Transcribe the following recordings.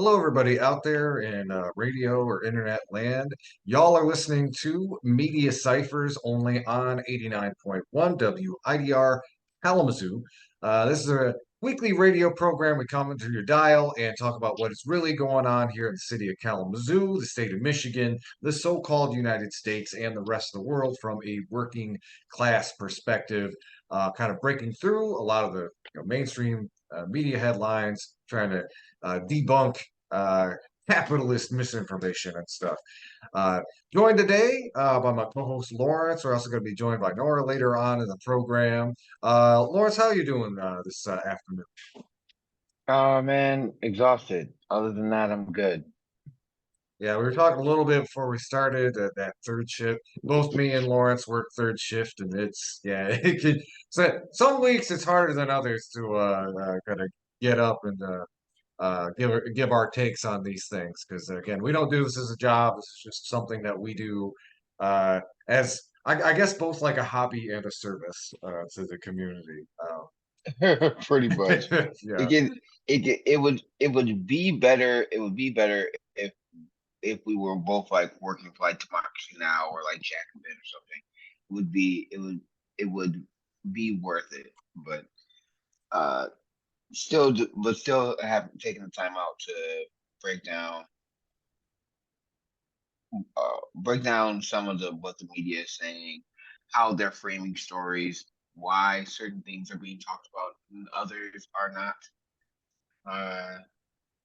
Hello, everybody out there in radio or internet land. Y'all are listening to Media Cyphers only on 89.1 WIDR Kalamazoo. This is a weekly radio program. We come into your dial and talk about what is really going on here in the city of Kalamazoo, the state of Michigan, the so-called United States, and the rest of the world from a working class perspective, kind of breaking through a lot of the mainstream media headlines, trying to debunk uh, capitalist misinformation and stuff. Uh, Joined today by my co-host Lawrence. We're also going to be joined by Nora later on in the program. Lawrence, how are you doing this afternoon? Oh man, exhausted. Other than that, I'm good. Yeah, we were talking a little bit before we started that third shift. Both me and Lawrence work third shift, and it's yeah, it could. So some weeks it's harder than others to kind of get up and give our takes on these things because again, we don't do this as a job. This is just something that we do as I guess both like a hobby and a service to the community. Pretty much. It Yeah. can, it would be better. It would be better if we were both like working for like Democracy Now or like Jacobin or something. It would be worth it. But uh, still have taken the time out to break down break down some of the what the media is saying, how they're framing stories, why certain things are being talked about and others are not. Uh,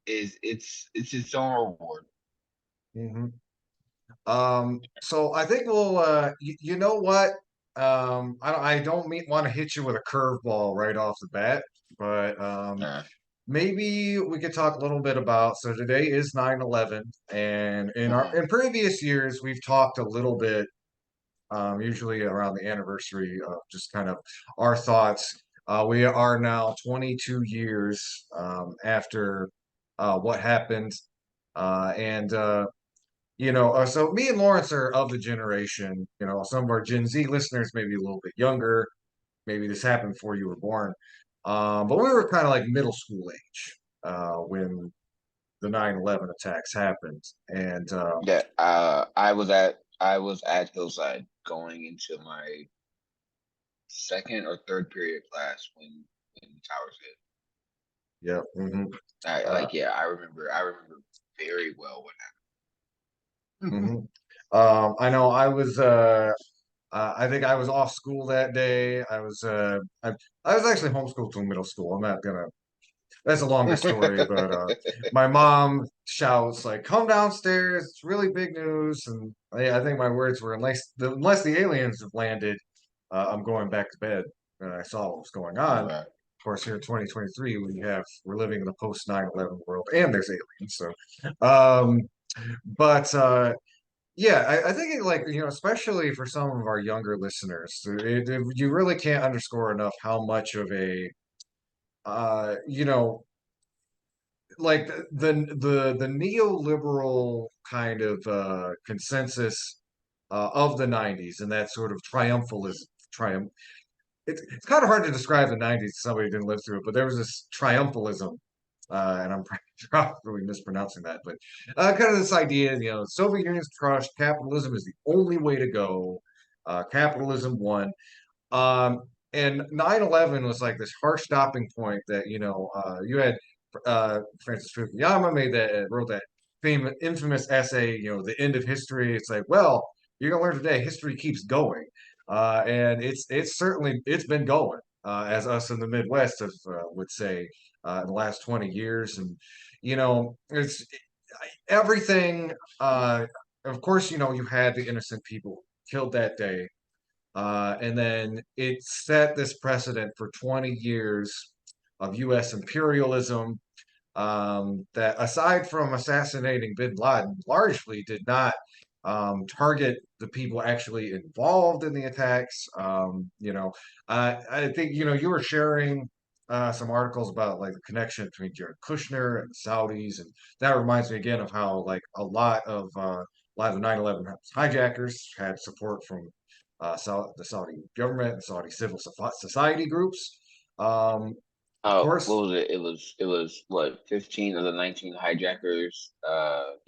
is it's its own reward. hmm so I think we'll you know what? I don't want to hit you with a curveball right off the bat, but Uh, maybe we could talk a little bit about, so today is 9/11, and mhm. in previous years we've talked a little bit, usually around the anniversary of just kind of our thoughts. We are now 22 years after what happened, and so me and Lawrence are of the generation. Some of our Gen Z listeners may be a little bit younger. Maybe this happened before you were born, but we were kind of like middle school age when the 9/11 attacks happened, and Yeah, I was at Hillside going into my second or third period class when the towers hit. yeah. I remember very well what happened. Mhm. I know I think I was off school that day. I was actually homeschooled through middle school. I'm not gonna That's a longer story, but my mom shouts like, "Come downstairs! It's really big news!" And I think my words were, "Unless the aliens have landed, I'm going back to bed." And I saw what was going on. Right. Of course, here in 2023, we're living in the post 9/11 world, and there's aliens. So, um, but yeah, I think especially for some of our younger listeners, you really can't underscore enough how much of a uh, you know like the neoliberal kind of consensus of the 90s and that sort of triumph. It's kind of hard to describe the 90s to somebody who didn't live through it, but there was this triumphalism, and I'm probably mispronouncing that, but kind of this idea, Soviet Union's crushed, capitalism is the only way to go. Capitalism won. And 9/11 was like this harsh stopping point that, you had Francis Fukuyama wrote that infamous essay, The End of History. It's like, well, you're gonna learn today, history keeps going. And it's been going, as us in the Midwest would say, in the last 20 years. And, it's everything. Of course, you had the innocent people killed that day, and then it set this precedent for 20 years of U.S. imperialism, that, aside from assassinating bin Laden, largely did not target the people actually involved in the attacks. I think, you were sharing some articles about like the connection between Jared Kushner and the Saudis, and that reminds me again of how like a lot of the 9/11 hijackers had support from the Saudi government and Saudi civil society groups. Um, Of What course. was it? It was what 15 of the 19 hijackers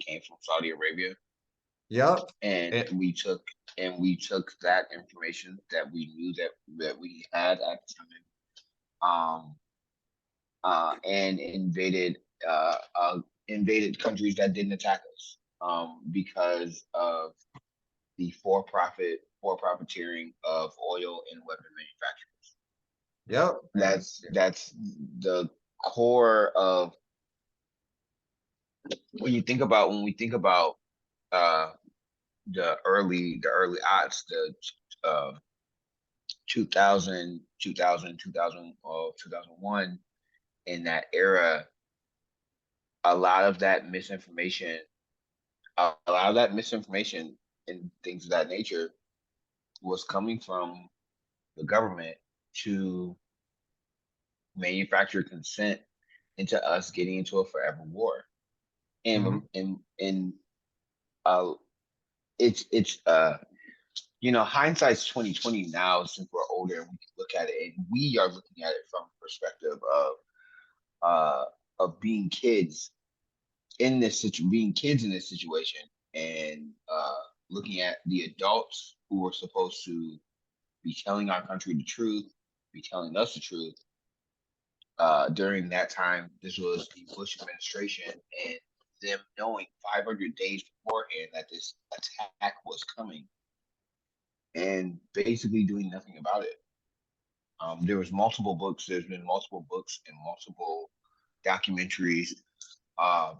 came from Saudi Arabia, Yep. and It, we took that information that we knew that we had at the time, and invaded countries that didn't attack us, because of the for profiteering of oil and weapon manufacturers. yep. And That's the core of when we think about uh the early odds, the uh 2001, in that era, a lot of that misinformation and things of that nature was coming from the government to manufacture consent into us getting into a forever war. mhm. And uh it's hindsight's 2020 now, since we're older and we can look at it, and we are looking at it from the perspective uh of being kids in this situation, and looking at the adults who were supposed to be telling our country the truth, be telling us the truth. During that time, this was the Bush administration, and them knowing 500 days beforehand that this attack was coming, and basically doing nothing about it. There was multiple books. There's been multiple books and multiple documentaries, uh,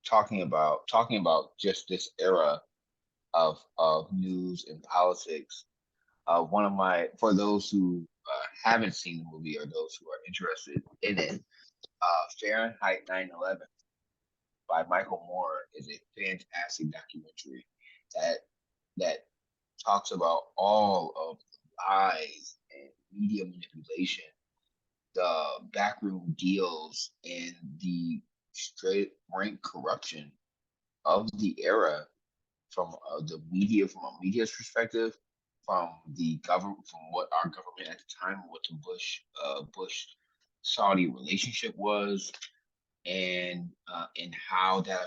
talking about just this era of news and politics. One of my For those who haven't seen the movie, or those who are interested in it, Fahrenheit 9/11 by Michael Moore is a fantastic documentary that that talks about all of the lies and media manipulation, the backroom deals, and the straight rank corruption of the era, from a media's perspective, from the government, from what our government at the time, what the Bush Saudi relationship was, and how the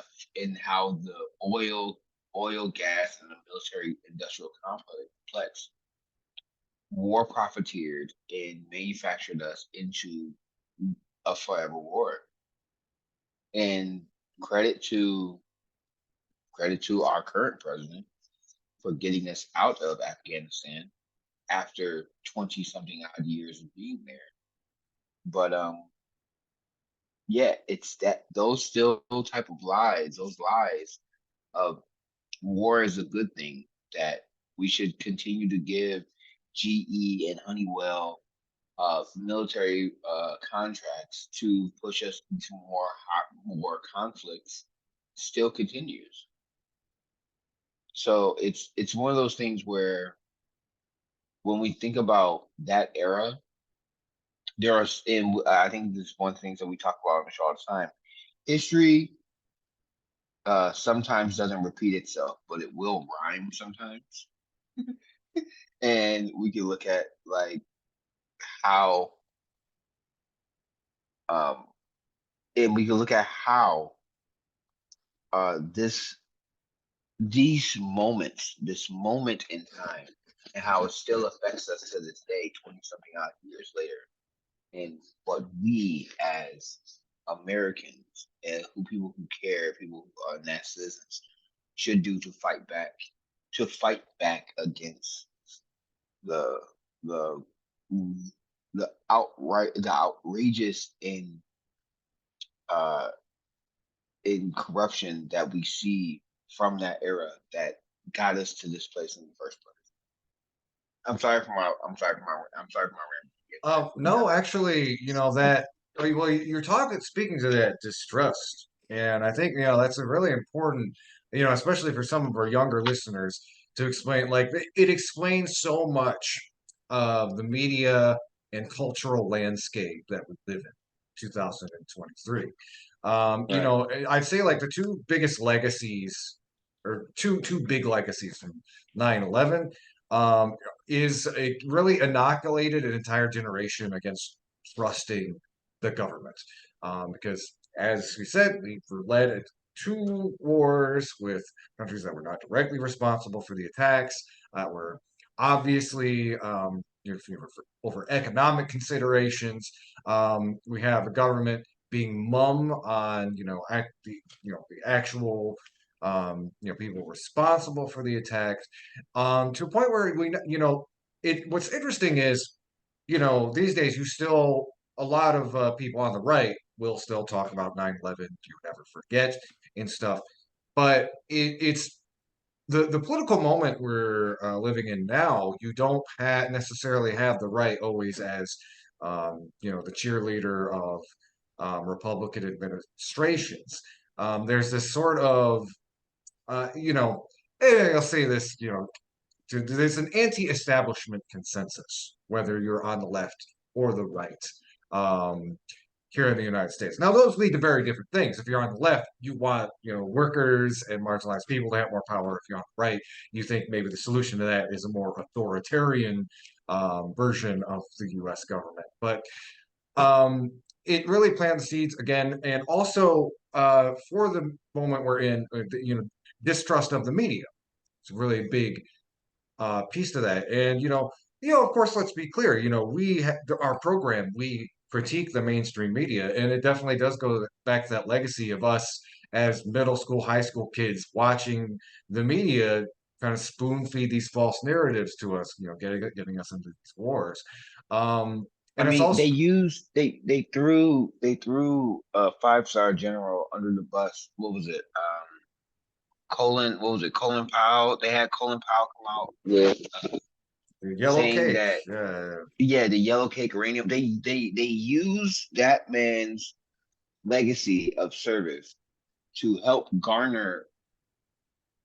gas, and the military industrial complex war profiteered and manufactured us into a forever war. And credit to credit to our current president for getting us out of Afghanistan after 20 something odd years of being there. But yeah, it's that those still type of lies, those lies of war is a good thing, that we should continue to give GE and Honeywell military contracts to push us into more hot war conflicts, still continues. So it's one of those things where, when we think about that era, and I think this is one of the things that we talk about on the show all the time. History sometimes doesn't repeat itself, but it will rhyme sometimes. And we can look at, like, how um how this this moment in time, and how it still affects us to this day, 20 something odd years later, and what we as Americans, and people who care, people who are net citizens, should do to fight back against the the the outrageous uh in corruption that we see from that era, that got us to this place in the first place. I'm sorry for my rambling. You have No, actually, that, well, you're speaking to that distrust. And I think, that's a really important, especially for some of our younger listeners, to explain. Like, it explains so much of the media and cultural landscape that we live in 2023. right. I'd say like the two biggest legacies, or two big legacies from 9/11, is it really inoculated an entire generation against trusting the government. Because, as we said, we were led two wars with countries that were not directly responsible for the attacks, were obviously over economic considerations. We have a government being mum on the actual people responsible for the attacks, to a point where what's interesting is these days you still a lot of people on the right will still talk about 9/11, you never forget and stuff, but it's the political moment we're living in now. You don't necessarily have the right always as the cheerleader of Republican administrations. There's this sort of uh, you know, I'll say this, there's an anti-establishment consensus, whether you're on the left or the right, um, here in the United States. Now, those lead to very different things. If you're on the left, you want, workers and marginalized people to have more power. If you're on the right, you think maybe the solution to that is a more authoritarian version of the U.S. government. But it really planted the seeds again, and also for the moment we're in, distrust of the media. It's a really big piece to that. And of course, let's be clear. Our program, we critique the mainstream media, and it definitely does go back to that legacy of us as middle school, high school kids watching the media kind of spoon feed these false narratives to us. Getting us into these wars. I And it's mean, also they threw a 5-star general under the bus. What was it? Colin, what was it? Colin Powell. They had Colin Powell come out with the yellow saying cake. that, Yeah, yeah, the yellow cake uranium. They use that man's legacy of service to help garner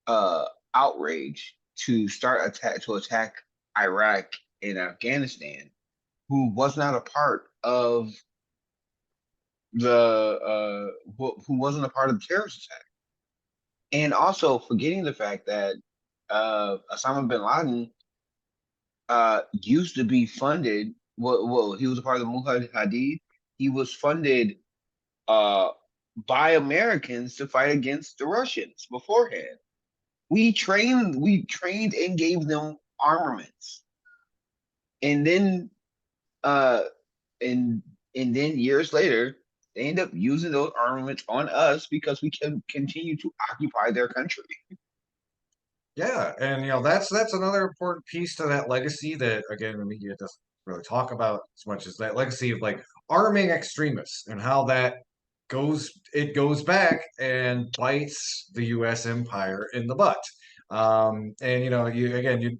uh outrage to attack Iraq and Afghanistan, who was not a part of who wasn't a part of the terrorist attack, and also forgetting the fact that Osama bin Laden used to be funded. Well, he was a part of the Mujahideen. He was funded uh, by Americans to fight against the Russians beforehand. We trained and gave them armaments, and then uh, and and then years later, they end up using those armaments on us because we can continue to occupy their country. yeah, and that's another important piece to that legacy that again the media doesn't really talk about as much as that legacy of like arming extremists and how that goes back and bites the U.S. empire in the butt. And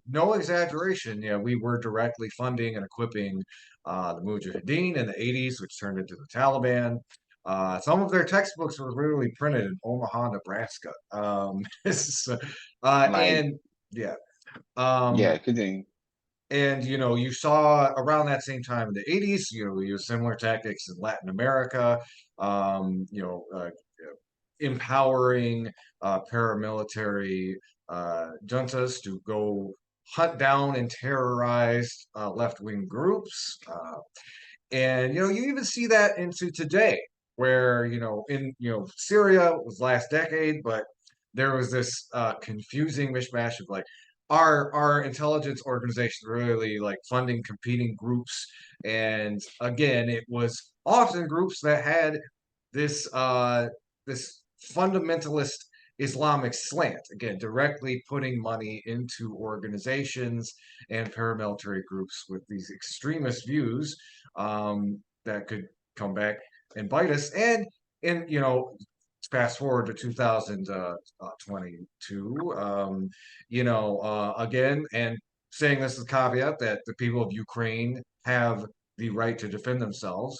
no exaggeration, we were directly funding and equipping the Mujahideen in the '80s, which turned into the Taliban. Some of their textbooks were literally printed in Omaha, Nebraska. Like, And yeah, yeah, um, continue. and you saw around that same time in the '80s, we used similar tactics in Latin America, empowering paramilitary juntas to go hunt down and terrorize left-wing groups. And you even see that into today, where in Syria was last decade, but there was this confusing mishmash of like our intelligence organization really like funding competing groups, and again, it was often groups that had this fundamentalist Islamic slant, again, directly putting money into organizations and paramilitary groups with these extremist views that could come back and bite us. And fast forward to 2022, again, and saying this is a caveat that the people of Ukraine have the right to defend themselves.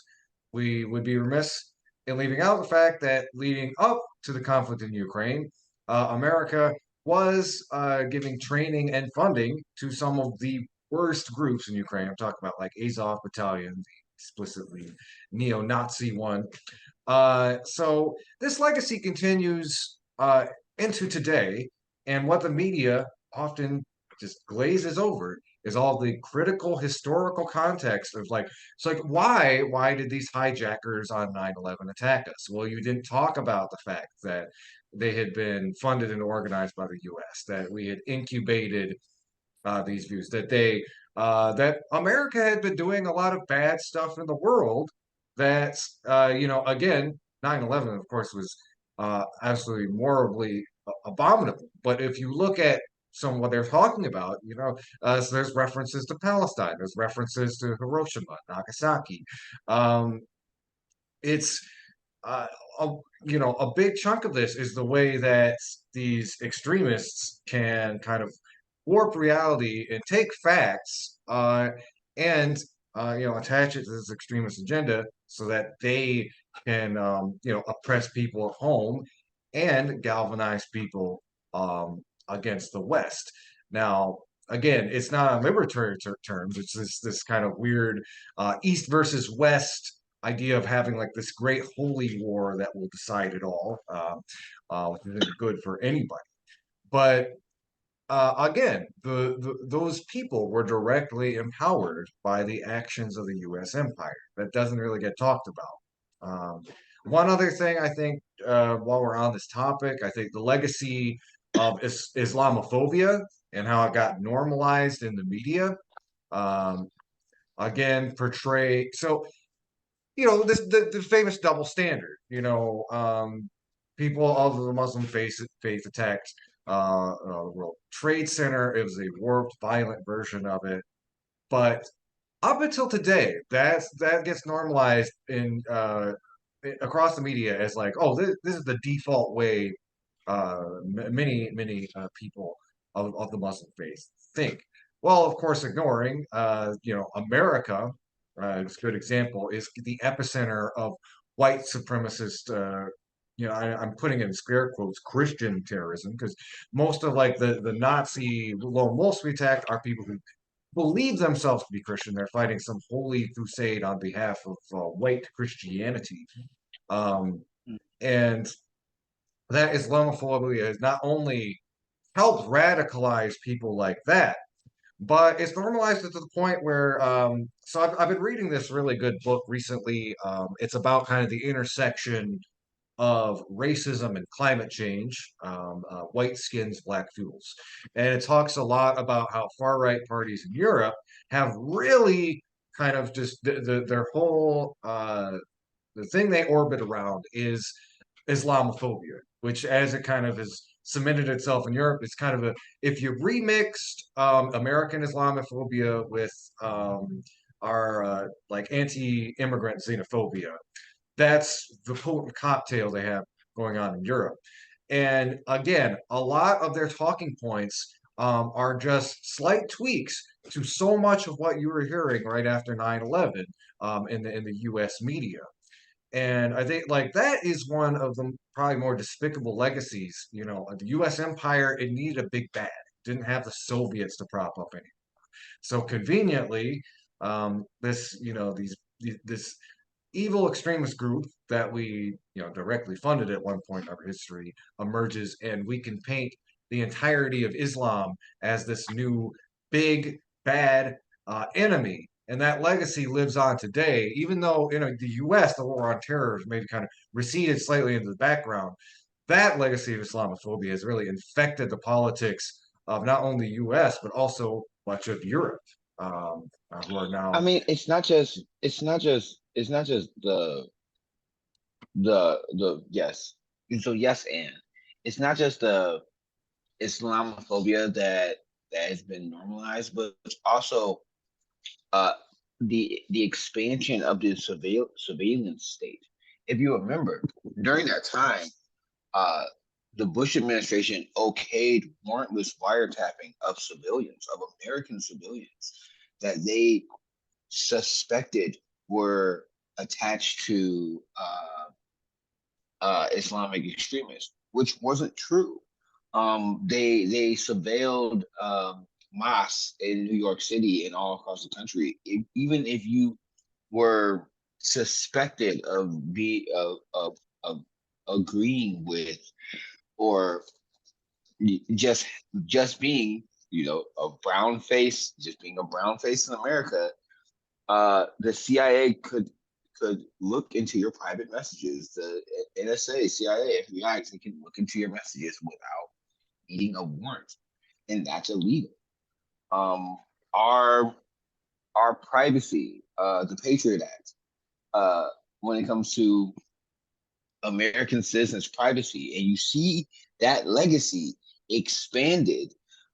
We would be remiss in leaving out the fact that leading up to the conflict in Ukraine, America was giving training and funding to some of the worst groups in Ukraine. I'm talking about like Azov Battalion, the explicitly neo-Nazi one. So this legacy continues into today, and what the media often just glazes over is all the critical historical context of like, it's like, why did these hijackers on 9/11 attack us? Well, you didn't talk about the fact that they had been funded and organized by the US, that we had incubated these views, that America had been doing a lot of bad stuff in the world. That again, 9/11, of course, was absolutely morally abominable. But if you look at some of what they're talking about, so there's references to Palestine, there's references to Hiroshima, Nagasaki. Um, it's uh, a, a big chunk of this is the way that these extremists can kind of warp reality and take facts and attach it to this extremist agenda so that they can oppress people at home and galvanize people against the West. Now, again, it's not on libertarian terms. It's this kind of weird East versus West idea of having like this great holy war that will decide it all, which isn't good for anybody. But again, those people were directly empowered by the actions of the U.S. empire. That doesn't really get talked about. One other thing I think, while we're on this topic, I think the legacy of Islamophobia and how it got normalized in the media, um, again, portray so this the famous double standard. People of the Muslim faith attacked the World Trade Center. It was a warped, violent version of it. But up until today, that gets normalized in across the media as like, oh, this is the default way many people of the Muslim faith think. Well, of course, ignoring, America, a good example, is the epicenter of white supremacist. I'm putting in scare quotes Christian terrorism because most of like the Nazi lone wolves we attacked are people who believe themselves to be Christian. They're fighting some holy crusade on behalf of white Christianity. Um, and that Islamophobia has not only helped radicalize people like that, but it's normalized it to the point where so I've been reading this really good book recently. It's about kind of the intersection of racism and climate change, white skins, black fuels. And it talks a lot about how far right parties in Europe have really kind of just their whole the thing they orbit around is Islamophobia, which as it kind of has cemented itself in Europe, it's kind of a if you remixed American Islamophobia with our like anti-immigrant xenophobia, that's the potent cocktail they have going on in Europe. And again, a lot of their talking points are just slight tweaks to so much of what you were hearing right after 9/11 in the U.S. media. And I think like that is one of the probably more despicable legacies. The U.S. empire, it needed a big bad. It didn't have the Soviets to prop up any. So conveniently, this evil extremist group that we directly funded at one point in our history emerges, and we can paint the entirety of Islam as this new big bad enemy, and that legacy lives on today. Even though the U.S. the war on terror maybe kind of receded slightly into the background, that legacy of Islamophobia has really infected the politics of not only the U.S. but also much of Europe, who are I now mean, it's not just the yes. And so yes, and it's not just the Islamophobia that has been normalized, but it's also uh the expansion of the surveillance state. If you remember, during that time, uh the Bush administration okayed warrantless wiretapping of civilians, of American civilians, that they suspected were attached to Islamic extremists, which wasn't true. They surveilled mosques in New York City and all across the country. Even if you were suspected of agreeing with or just just being a brown face, just being a brown face in America, the CIA could look into your private messages. The NSA, CIA, FBI, they can look into your messages without needing a warrant, and that's illegal. Um, our our privacy, the Patriot Act, when it comes to American citizens' privacy, and you see that legacy expanded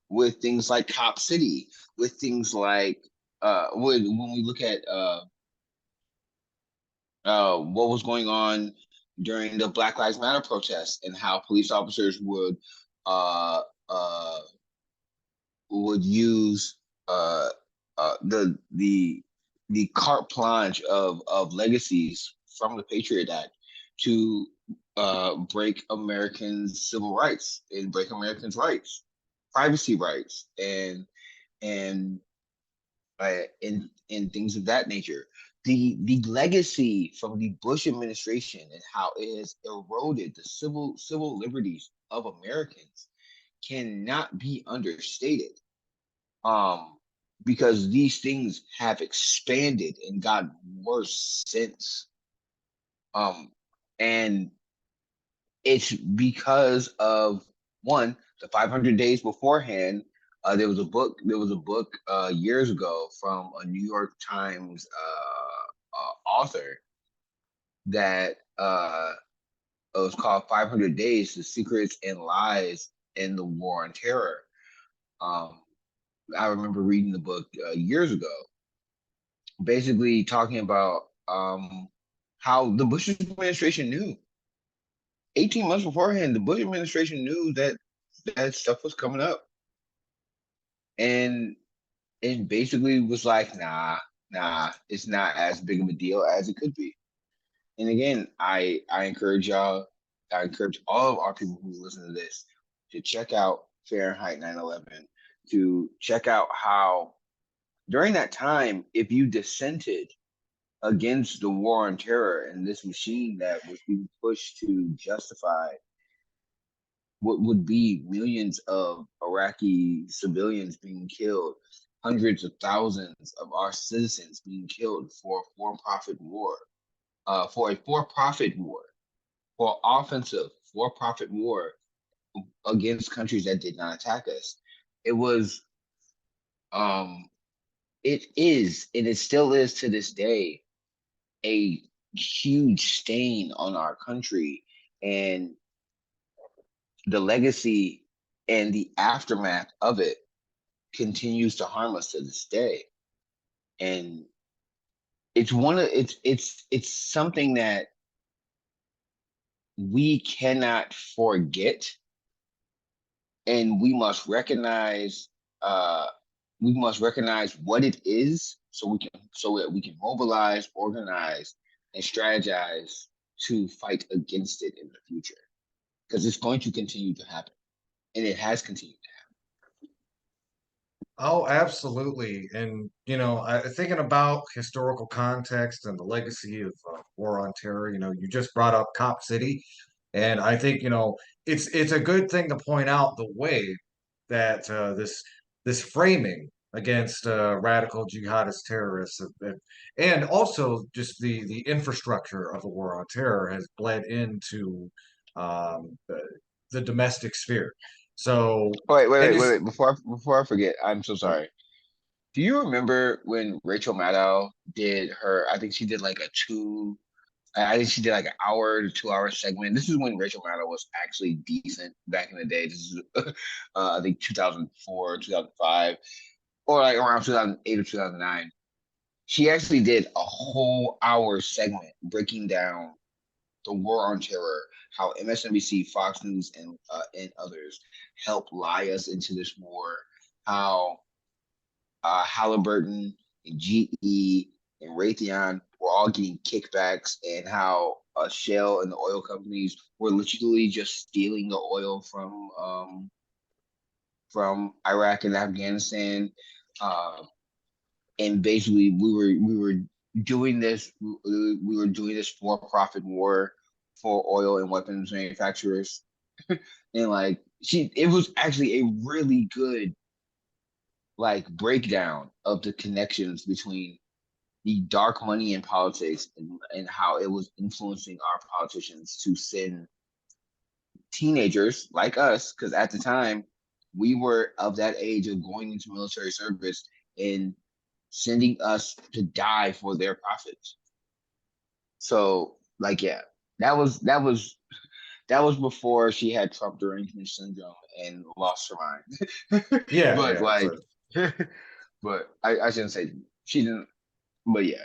with things like Cop City, with things like when we look at what was going on during the Black Lives Matter protests and how police officers uh, uh, would use uh, the carte blanche of legacies from the Patriot Act to break Americans' civil rights and break Americans' rights, privacy rights, and and things of that nature. The legacy from the Bush administration and how it has eroded the civil liberties of Americans cannot be understated. Um, because these things have expanded and gotten worse since. Um, and it's because of one, the 500 days beforehand. There was a book years ago from a New York Times author that it was called 500 Days: The Secrets and Lies in the War on Terror. Um, I remember reading the book years ago, basically talking about how the Bush administration knew 18 months beforehand. The Bush administration knew that that stuff was coming up, and it basically was like, nah, it's not as big of a deal as it could be. And again, I encourage y'all, I encourage all of our people who listen to this to check out Fahrenheit 9/11, to check out how during that time, if you dissented against the war on terror and this machine that was being pushed to justify what would be millions of Iraqi civilians being killed, hundreds of thousands of our citizens being killed for a for-profit war, for offensive for-profit war against countries that did not attack us. It was, um, it is, and it still is to this day, a huge stain on our country, and the legacy and the aftermath of it continues to harm us to this day. And it's something that we cannot forget, and uh we must recognize what it is, so that we can mobilize, organize, and strategize to fight against it in the future, because it's going to continue to happen, and it has continued to Oh, absolutely. And, thinking about historical context and the legacy of war on terror, you just brought up Cop City. And I think, it's a good thing to point out the way that this framing against radical jihadist terrorists and also just the infrastructure of the war on terror has bled into the domestic sphere. So, and just wait. Before I forget, I'm so sorry. Do you remember when Rachel Maddow did her? I think she did like a two. I think she did like an hour to 2 hour segment. This is when Rachel Maddow was actually decent back in the day. This is, I think 2004, 2005, or like around 2008 or 2009. She actually did a whole hour segment breaking down the war on terror, how MSNBC, Fox News, and others helped lie us into this war, how Halliburton and GE and Raytheon were all getting kickbacks, and how Shell and the oil companies were literally just stealing the oil from Iraq and Afghanistan. Uh, and basically, we were doing this. We were doing this for-profit war for oil and weapons manufacturers, and like it was actually a really good like breakdown of the connections between the dark money in politics and how it was influencing our politicians to send teenagers like us, because at the time we were of that age of going into military service and sending us to die for their profits. So, like, yeah, that was that was that was before she had Trump derangement syndrome and lost her mind. Yeah, But yeah. like, So, but I shouldn't say she didn't. But yeah,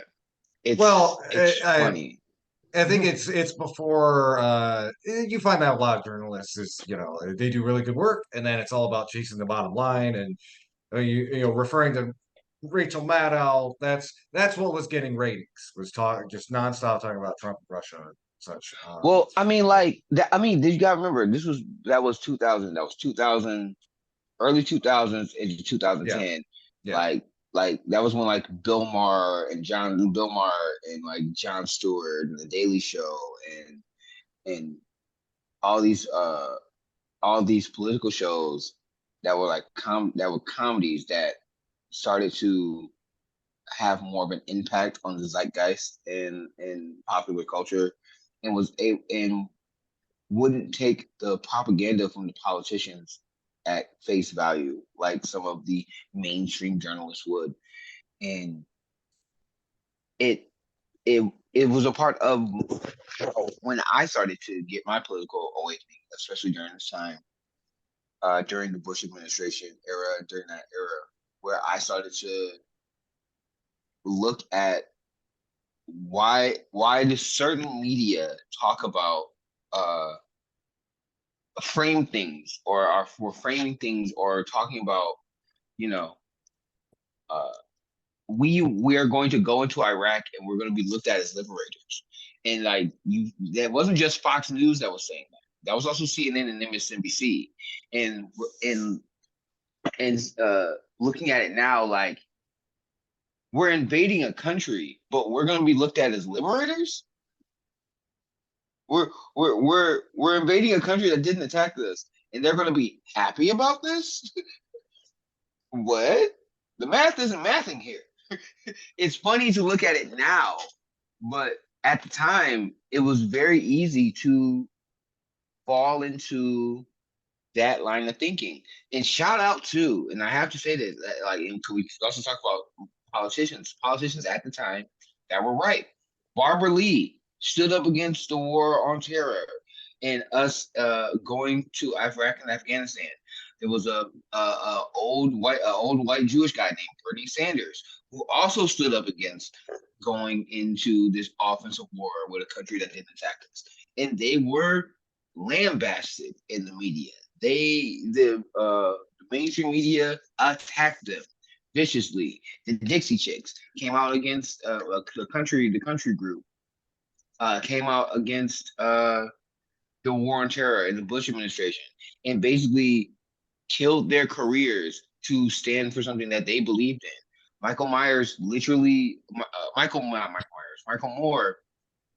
well, it's funny. I think it's before you find out a lot of journalists is they do really good work, and then it's all about chasing the bottom line, and referring to Rachel Maddow. That's what was getting ratings, was talk just nonstop talking about Trump and Russia and such. Well, I mean, like that. I mean, did you gotta remember that was 2000. That was 2000, early 2000s into Yeah, 2010. yeah, Like that was when like Bill Maher and like Jon Stewart and The Daily Show and all these uh all these political shows that were like that were comedies that started to have more of an impact on the zeitgeist and popular culture and wouldn't take the propaganda from the politicians at face value like some of the mainstream journalists would. And it it was a part of when I started to get my political awakening, especially during this time, during the Bush administration era, during that era, where I started to look at why does certain media talk about uh frame things or are for framing things or talking about you know uh we are going to go into Iraq and we're going to be looked at as liberators. And like you, that wasn't just Fox News that was saying that. That was also CNN and MSNBC. And and and looking at it now, like we're invading a country, but we're going to be looked at as liberators. We're invading a country that didn't attack us, and they're going to be happy about this. What? The math isn't mathing here. It's funny to look at it now, but at the time, it was very easy to fall into that line of thinking. And shout out to, and I have to say that, like, and we also talk about politicians at the time that were right. Barbara Lee stood up against the war on terror and us going to Iraq and Afghanistan. There was a old white Jewish guy named Bernie Sanders who also stood up against going into this offensive war with a country that didn't attack us, and they were lambasted in the media. The mainstream media attacked them viciously. The Dixie Chicks came out against the country group came out against the war on terror and the Bush administration, and basically killed their careers to stand for something that they believed in. Michael Myers literally, not Michael Myers, Michael Moore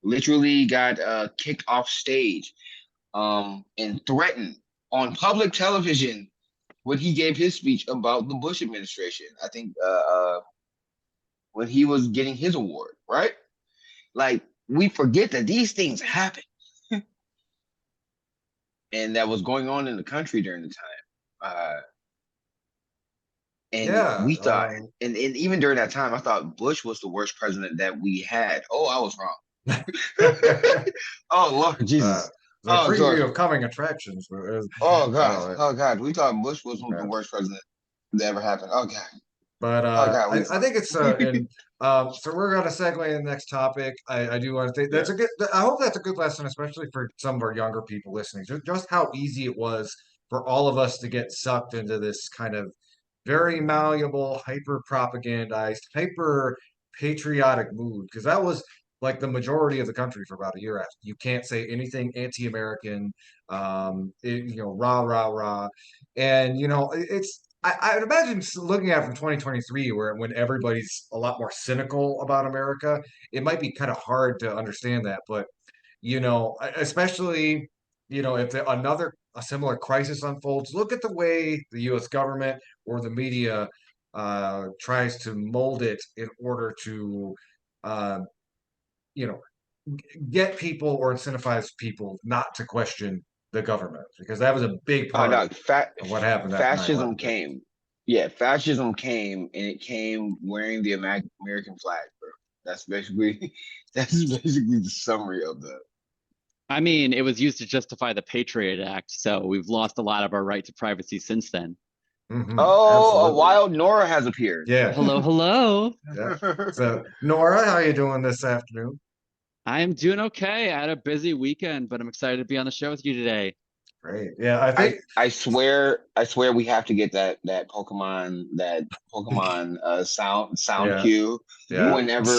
literally got kicked off stage and threatened on public television when he gave his speech about the Bush administration. I think when he was getting his award, right? Like we forget that these things happen, and that was going on in the country during the time. And yeah. we thought, and even during that time, I thought Bush was the worst president that we had. Oh, I was wrong. Oh Lord uh, Jesus. the Oh Lord. preview of coming attractions. Oh God. Oh, Oh God. We thought Bush was the yeah. worst president that ever happened. Oh God. But Oh God. We I thought. think it's and so we're going to segue in the next topic. I do want to think Yeah. that's a good. I hope that's a good lesson, especially for some of our younger people listening. Just how easy it was for all of us to get sucked into this kind of very malleable, hyper propagandized, hyper patriotic mood, because that was like the majority of the country for about a year after. You can't say anything anti-American, rah rah rah, and it's. I'd imagine looking at it from 2023, where when everybody's a lot more cynical about America, it might be kind of hard to understand that. But especially if a similar crisis unfolds, look at the way the U.S. government or the media tries to mold it in order to, uh, you know, get people or incentivize people not to question the government, because that was a big Oh part no, of what happened after 9/11. fascism came. Yeah, fascism came, and it came wearing the American flag, bro. That's basically that's basically the summary of the. I mean, it was used to justify the Patriot Act, so we've lost a lot of our right to privacy since then. Oh, a Absolutely. wild Nora has appeared. Yeah. Hello, hello. Yeah. So, Nora, how you doing this afternoon? I am doing okay. I had a busy weekend, but I'm excited to be on the show with you today. Great. Yeah, I I think I swear we have to get that Pokemon sound yeah, cue yeah. whenever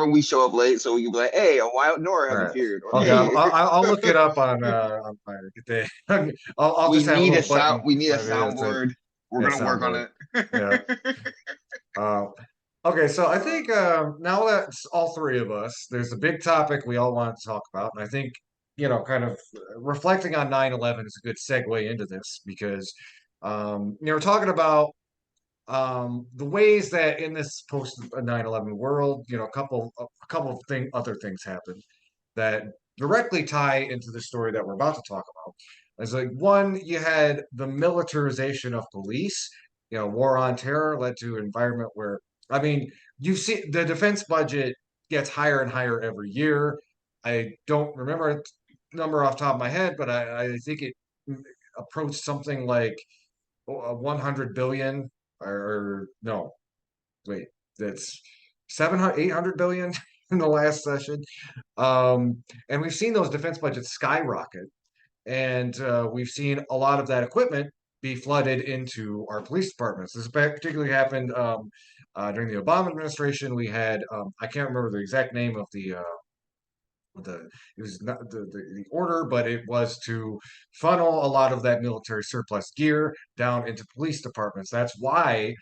we show up late, so we can be like, hey, a wild Nora All has right. appeared, or Okay, hey, I'll look it up on my day. I'll we just have a need a little button. That says, soundboard. We're yeah, gonna work on soundboard. Yeah. Uh, okay, so I think now that's all three of us, there's a big topic we all want to talk about. And I think, kind of reflecting on 9/11 is a good segue into this because, we're talking about the ways that in this post 9/11 world, a couple of other things happen that directly tie into the story that we're about to talk about. As like one, you had the militarization of police. War on terror led to an environment where, I mean, you see the defense budget gets higher and higher every year. I don't remember a number off the top of my head, but I think it approached something like 100 billion, or no, wait, that's 700, 800 billion in the last session. And we've seen those defense budgets skyrocket, and we've seen a lot of that equipment be flooded into our police departments. This particularly happened during the Obama administration. We had I can't remember the exact name of the it was not the order, but it was to funnel a lot of that military surplus gear down into police departments. That's why,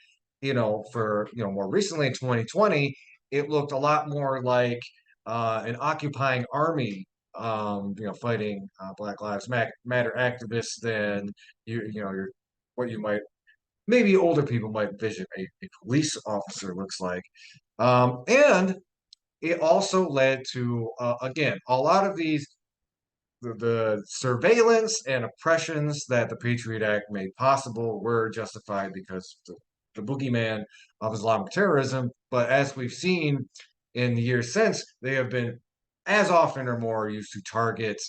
for more recently in 2020, it looked a lot more like an occupying army, fighting Black Lives Matter activists than your what you might maybe older people might envision a police officer looks like. And it also led to, again, a lot of the surveillance and oppressions that the Patriot Act made possible were justified because the boogeyman of Islamic terrorism. But as we've seen in the years since, they have been as often or more used to target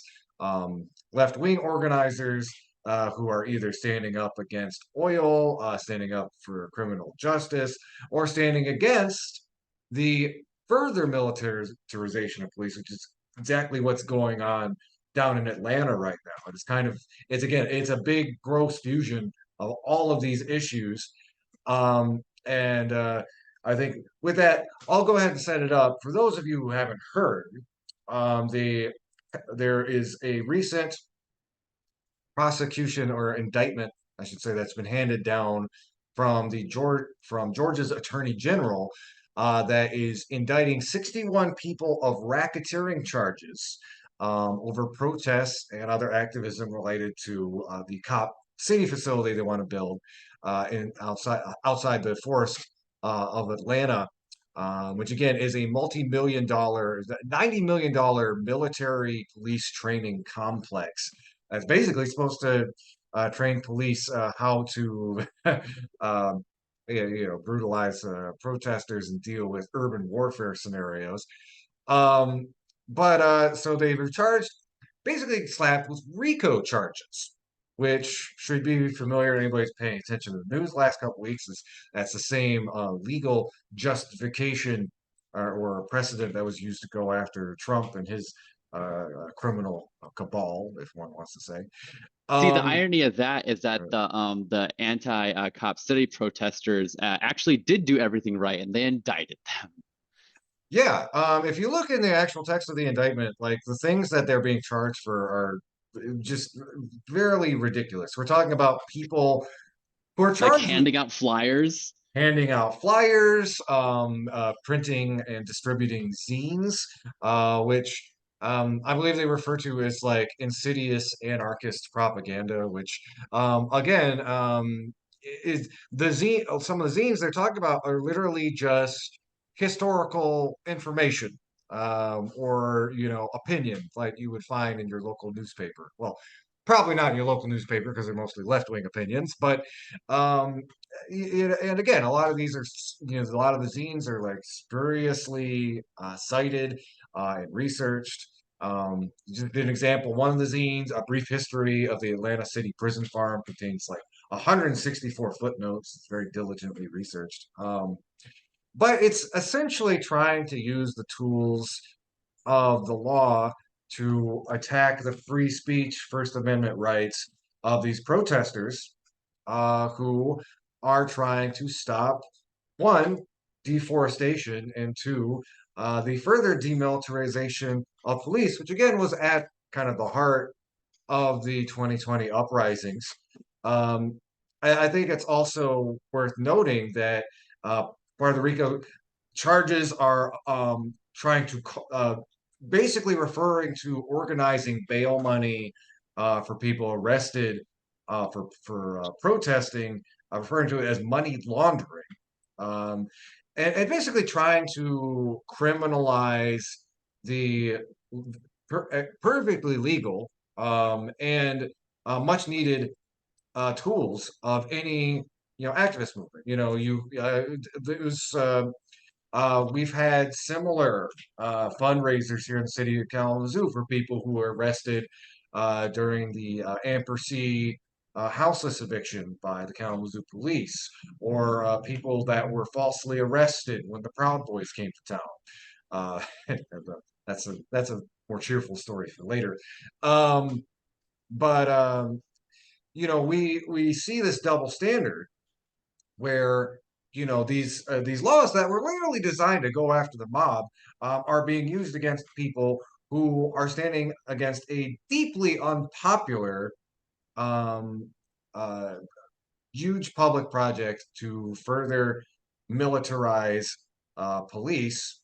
left wing organizers who are either standing up against oil, standing up for criminal justice, or standing against the further militarization of police, which is exactly what's going on down in Atlanta right now. It's a big gross fusion of all of these issues. And I think with that, I'll go ahead and set it up. For those of you who haven't heard, there is a recent prosecution or indictment, I should say, that's been handed down from Georgia's Attorney General that is indicting 61 people of racketeering charges over protests and other activism related to the cop city facility they want to build in outside the forest of Atlanta. Which again is a multi-million dollar, $90 million military police training complex that's basically supposed to train police how to brutalize protesters and deal with urban warfare scenarios. Um, but so they were charged, basically slapped with RICO charges, which should be familiar to anybody who's paying attention to the news last couple weeks. That's the same legal justification or precedent that was used to go after Trump and his criminal cabal, if one wants to say. See, the Um, irony of that is that the anti cop city protesters actually did do everything right, and they indicted them. Yeah, if you look in the actual text of the indictment, like the things that they're being charged for are just very ridiculous. We're talking about people who are Like charged with handing out flyers. handing out flyers, printing and distributing zines, which I believe they refer to as like insidious anarchist propaganda, which again, is the zine, some of the zines they're talking about are literally just historical information, or opinion like you would find in your local newspaper. Well, probably not in your local newspaper because they're mostly left-wing opinions, but um, and again, a lot of these are, a lot of the zines are like spuriously cited and researched. Just an example, one of the zines, A Brief History of the Atlanta City Prison Farm, contains like 164 footnotes. It's very diligently researched. But it's essentially trying to use the tools of the law to attack the free speech, First Amendment rights of these protesters who are trying to stop, one, deforestation, and two, the further demilitarization of police, which again was at kind of the heart of the 2020 uprisings. Um, I think it's also worth noting that part of the RICO charges are trying to basically referring to organizing bail money for people arrested for protesting, referring to it as money laundering, um, and basically trying to criminalize the perfectly legal and much needed tools of any activist movement. It was we've had similar fundraisers here in the city of Kalamazoo for people who were arrested during the Ampersea houseless eviction by the Kalamazoo police, or people that were falsely arrested when the Proud Boys came to town. That's a more cheerful story for later. Um, but we see this double standard where these laws that were literally designed to go after the mob are being used against people who are standing against a deeply unpopular um, uh, huge public project to further militarize police.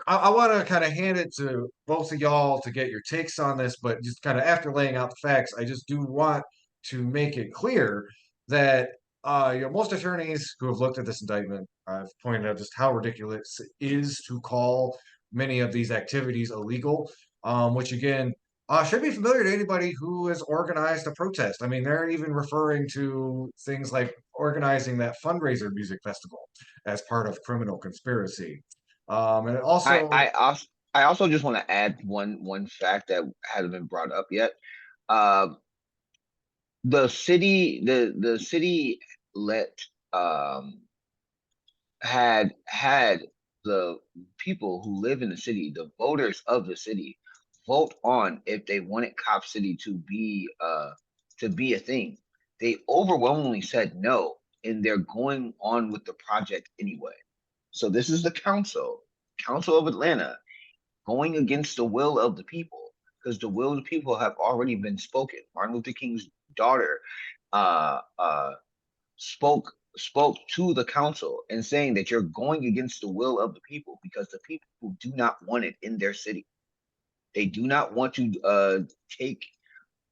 I want to kind of hand it to both of y'all to get your takes on this, but just kind of after laying out the facts, I just do want to make it clear that most attorneys who have looked at this indictment have pointed out just how ridiculous it is to call many of these activities illegal, which again should be familiar to anybody who has organized a protest. I mean, they're even referring to things like organizing that fundraiser music festival as part of criminal conspiracy. And it I also, I also I also just want to add one fact that hasn't been brought up yet. Uh, the city let um had the people who live in the city, the voters of the city, vote on if they wanted Cop City to be a thing. They overwhelmingly said no, and they're going on with the project anyway. So this is the council of Atlanta, going against the will of the people, because the will of the people have already been spoken. Martin Luther King's daughter uh, uh, spoke to the council and saying that you're going against the will of the people because the people do not want it in their city. They do not want to take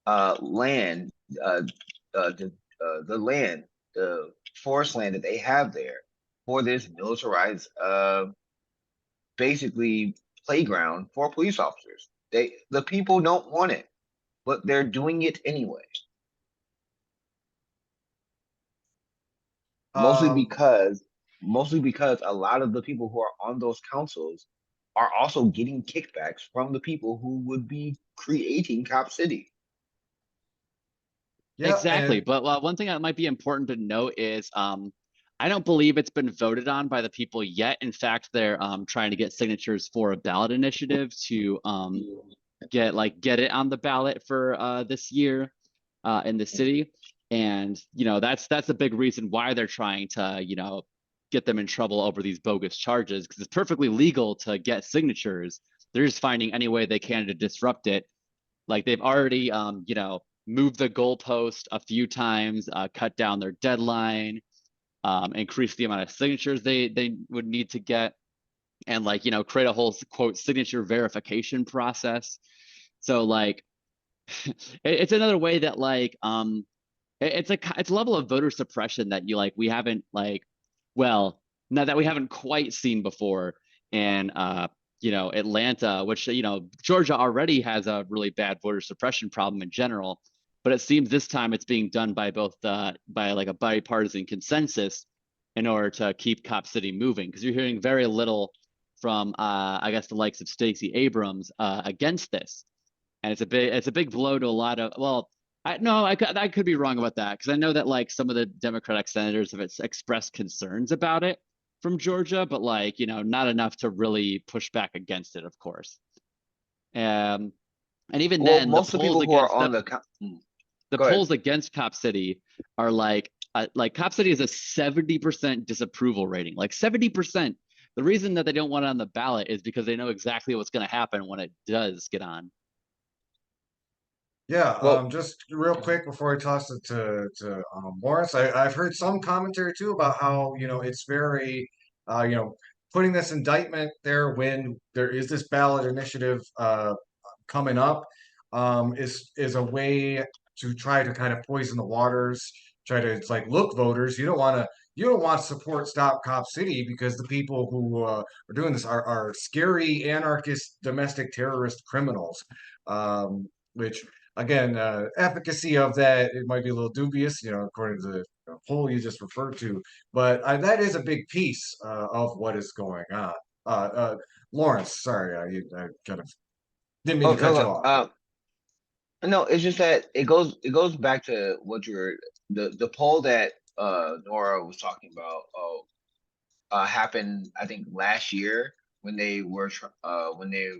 land, the land, the forest land that they have there for this militarized, basically playground for police officers. The people don't want it, but they're doing it anyway. Mostly um, because mostly because a lot of the people who are on those councils are also getting kickbacks from the people who would be creating Cop City. yeah, Exactly. and But one thing that might be important to note is I don't believe it's been voted on by the people yet. In fact, they're trying to get signatures for a ballot initiative to get it on the ballot for this year in the city. And that's a big reason why they're trying to get them in trouble over these bogus charges, because it's perfectly legal to get signatures. They're just finding any way they can to disrupt it. Like they've already moved the goalpost a few times, cut down their deadline, increase the amount of signatures they would need to get, and create a whole quote signature verification process. So it's another way that it's a level of voter suppression that we haven't well, now that we haven't quite seen before. And Atlanta, which Georgia already has a really bad voter suppression problem in general, but it seems this time it's being done by a bipartisan consensus in order to keep Cop City moving, because you're hearing very little from I guess the likes of Stacey Abrams against this. And it's a big blow to a lot of, well, I could be wrong about that, because I know that some of the Democratic senators have expressed concerns about it from Georgia, but not enough to really push back against it, of course. And even Well, then, most of the people who are on the go ahead. polls against Cop City are Cop City is a 70% disapproval rating, 70%. The reason that they don't want it on the ballot is because they know exactly what's going to happen when it does get on. Yeah, Well, just real quick before I toss it to Lawrence, I've heard some commentary too about how, it's very, putting this indictment there when there is this ballot initiative coming up, is a way to try to kind of poison the waters, try to, it's like, look, voters, you don't want to support Stop Cop City because the people who are doing this are scary anarchist domestic terrorist criminals, which again, efficacy of that, it might be a little dubious, according to the poll you just referred to, but that is a big piece of what is going on. Lawrence, sorry, I kind of didn't mean oh to cut you no, off. no, it's just that it goes back to what the poll that Nora was talking about happened, I think, last year when when they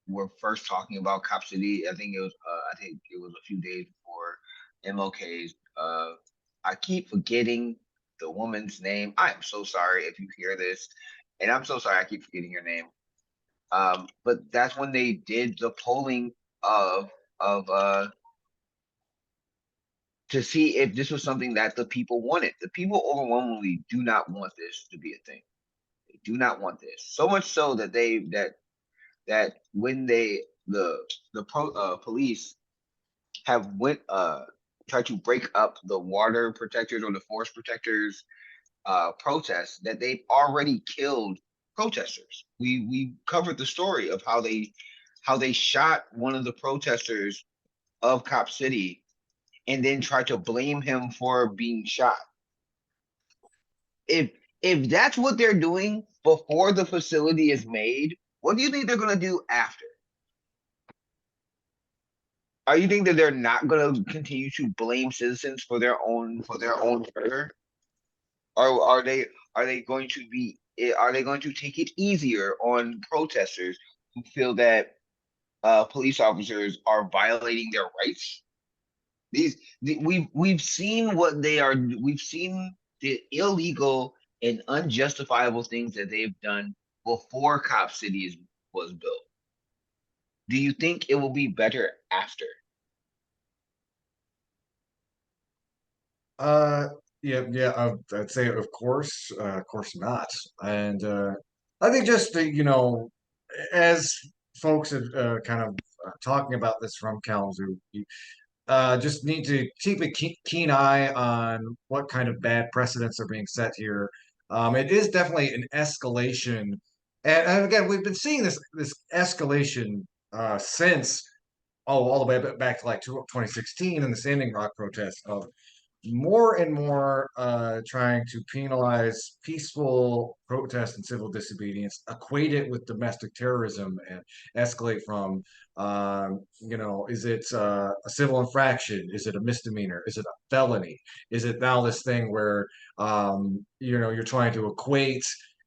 were first talking about Cop City. I think it was a few days before MLK's. I keep forgetting the woman's name. I am so sorry if you hear this, and I'm so sorry I keep forgetting your name. But that's when they did the polling of to see if this was something that the people wanted. The people overwhelmingly do not want this to be a thing. They do not want this. So much so that that when police have went tried to break up the water protectors or the forest protectors protests, that they've already killed protesters. We covered the story of how they shot one of the protesters of Cop City and then tried to blame him for being shot. If if that's what they're doing before the facility is made, what do you think they're gonna do after? Are you think that they're not gonna continue to blame citizens for their own murder? Or are they going to take it easier on protesters who feel that police officers are violating their rights? We've seen what they are. We've seen the illegal and unjustifiable things that they've done before Cop City was built. Do you think it will be better after? Uh, yeah, yeah, I'd say, of course not. And I think just, as folks are kind of talking about this from Kalamazoo, you just need to keep a keen eye on what kind of bad precedents are being set here. It is definitely an escalation, and again, we've been seeing this escalation since, all the way back to 2016 and the Standing Rock protests, of more and more trying to penalize peaceful protest and civil disobedience, equate it with domestic terrorism, and escalate from, is it a civil infraction? Is it a misdemeanor? Is it a felony? Is it now this thing where, you're trying to equate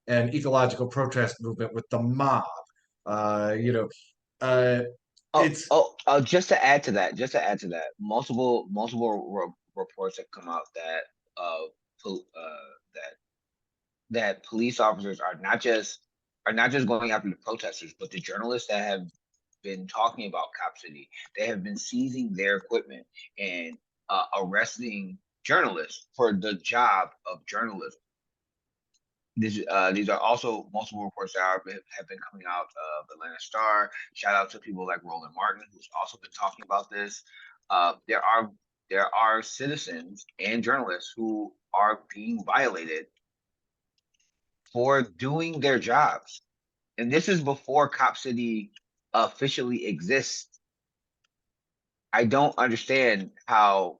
an ecological protest movement with the mob? Uh, you know, uh, it's Just to add to that, multiple reports have come out that uh, that police officers are not just going after the protesters, but the journalists that have been talking about Cop City. They have been seizing their equipment and arresting journalists for the job of journalism. These are also multiple reports that have been coming out of Atlanta Star. Shout out to people like Roland Martin, who's also been talking about this. There are there are citizens and journalists who are being violated for doing their jobs. And this is before Cop City officially exists. I don't understand how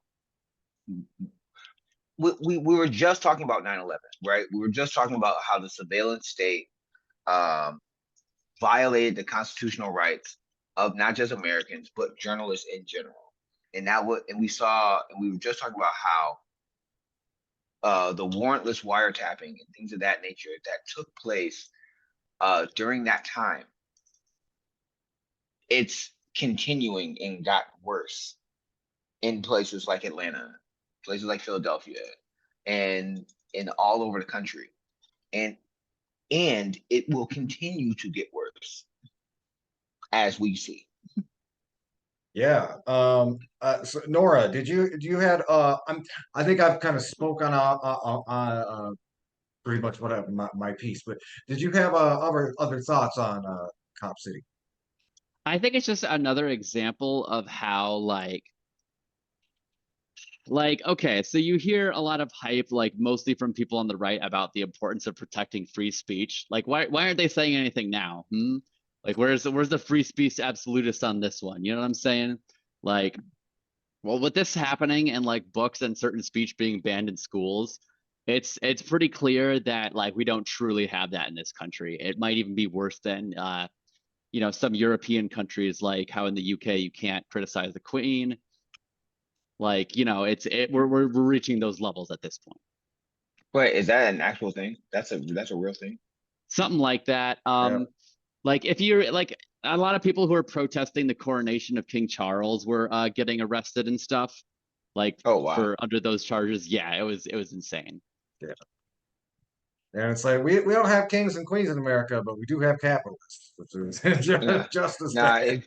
we were just talking about 9/11, right? We were just talking about how the surveillance state um, violated the constitutional rights of not just Americans, but journalists in general. And we were just talking about how the warrantless wiretapping and things of that nature that took place during that time, it's continuing and got worse in places like Atlanta, places like Philadelphia, and all over the country, and it will continue to get worse as we see. Yeah. So Nora, do you had I think I've kind of spoken on pretty much what my piece, but did you have other thoughts on Cop City? I think it's just another example of how okay, so you hear a lot of hype, like mostly from people on the right, about the importance of protecting free speech. Like, why aren't they saying anything now? Like, where's the free speech absolutist on this one? You know what I'm saying? Like, well, with this happening and like books and certain speech being banned in schools, it's pretty clear that like we don't truly have that in this country. It might even be worse than some European countries, like how in the UK you can't criticize the Queen. Like, we're reaching those levels at this point. But is that an actual thing? That's a real thing. Something like that. Yeah. Like if you're like a lot of people who are protesting the coronation of King Charles were getting arrested and stuff, like Oh wow. for under those charges. Yeah, it was insane. Yeah. And it's like we don't have kings and queens in America, but we do have capitalists, which is Nah, just as nah, bad.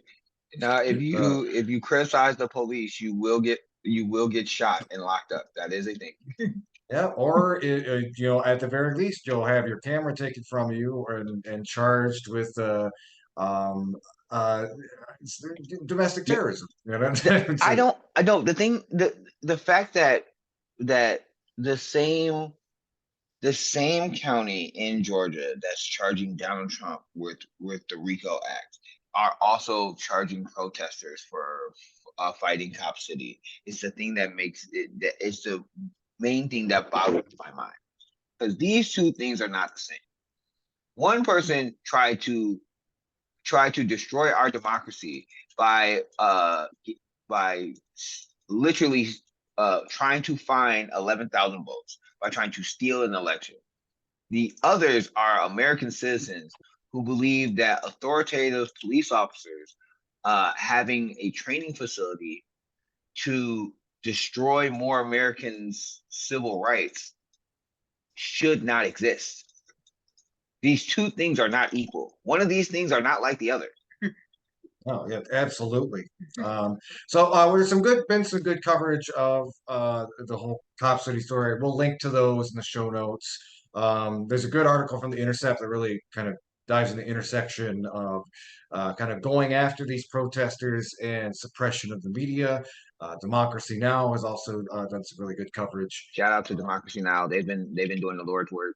if Uh, you criticize the police, you will get shot and locked up. That is a thing. yeah, or at the very least, you'll have your camera taken from you and charged with um, uh, domestic Yeah, terrorism. You know? I don't the fact that the same the same county in Georgia that's charging Donald Trump with the RICO Act are also charging protesters for fighting Cop City. It's the thing that makes it. It's the main thing that boggles my mind, because these two things are not the same. One person tried to destroy our democracy by by literally trying to find 11,000 votes by trying to steal an election. The others are American citizens who believe that authoritative police officers having a training facility to destroy more Americans' civil rights should not exist. These two things are not equal. One of these things are not like the other. Oh yeah, absolutely. So there's been some good coverage of the whole Cop City story. We'll link to those in the show notes. There's a good article from The Intercept that really kind of dives in the intersection of kind of going after these protesters and suppression of the media. Democracy Now! Has also done some really good coverage. Shout out to Democracy Now! They've been doing the Lord's work.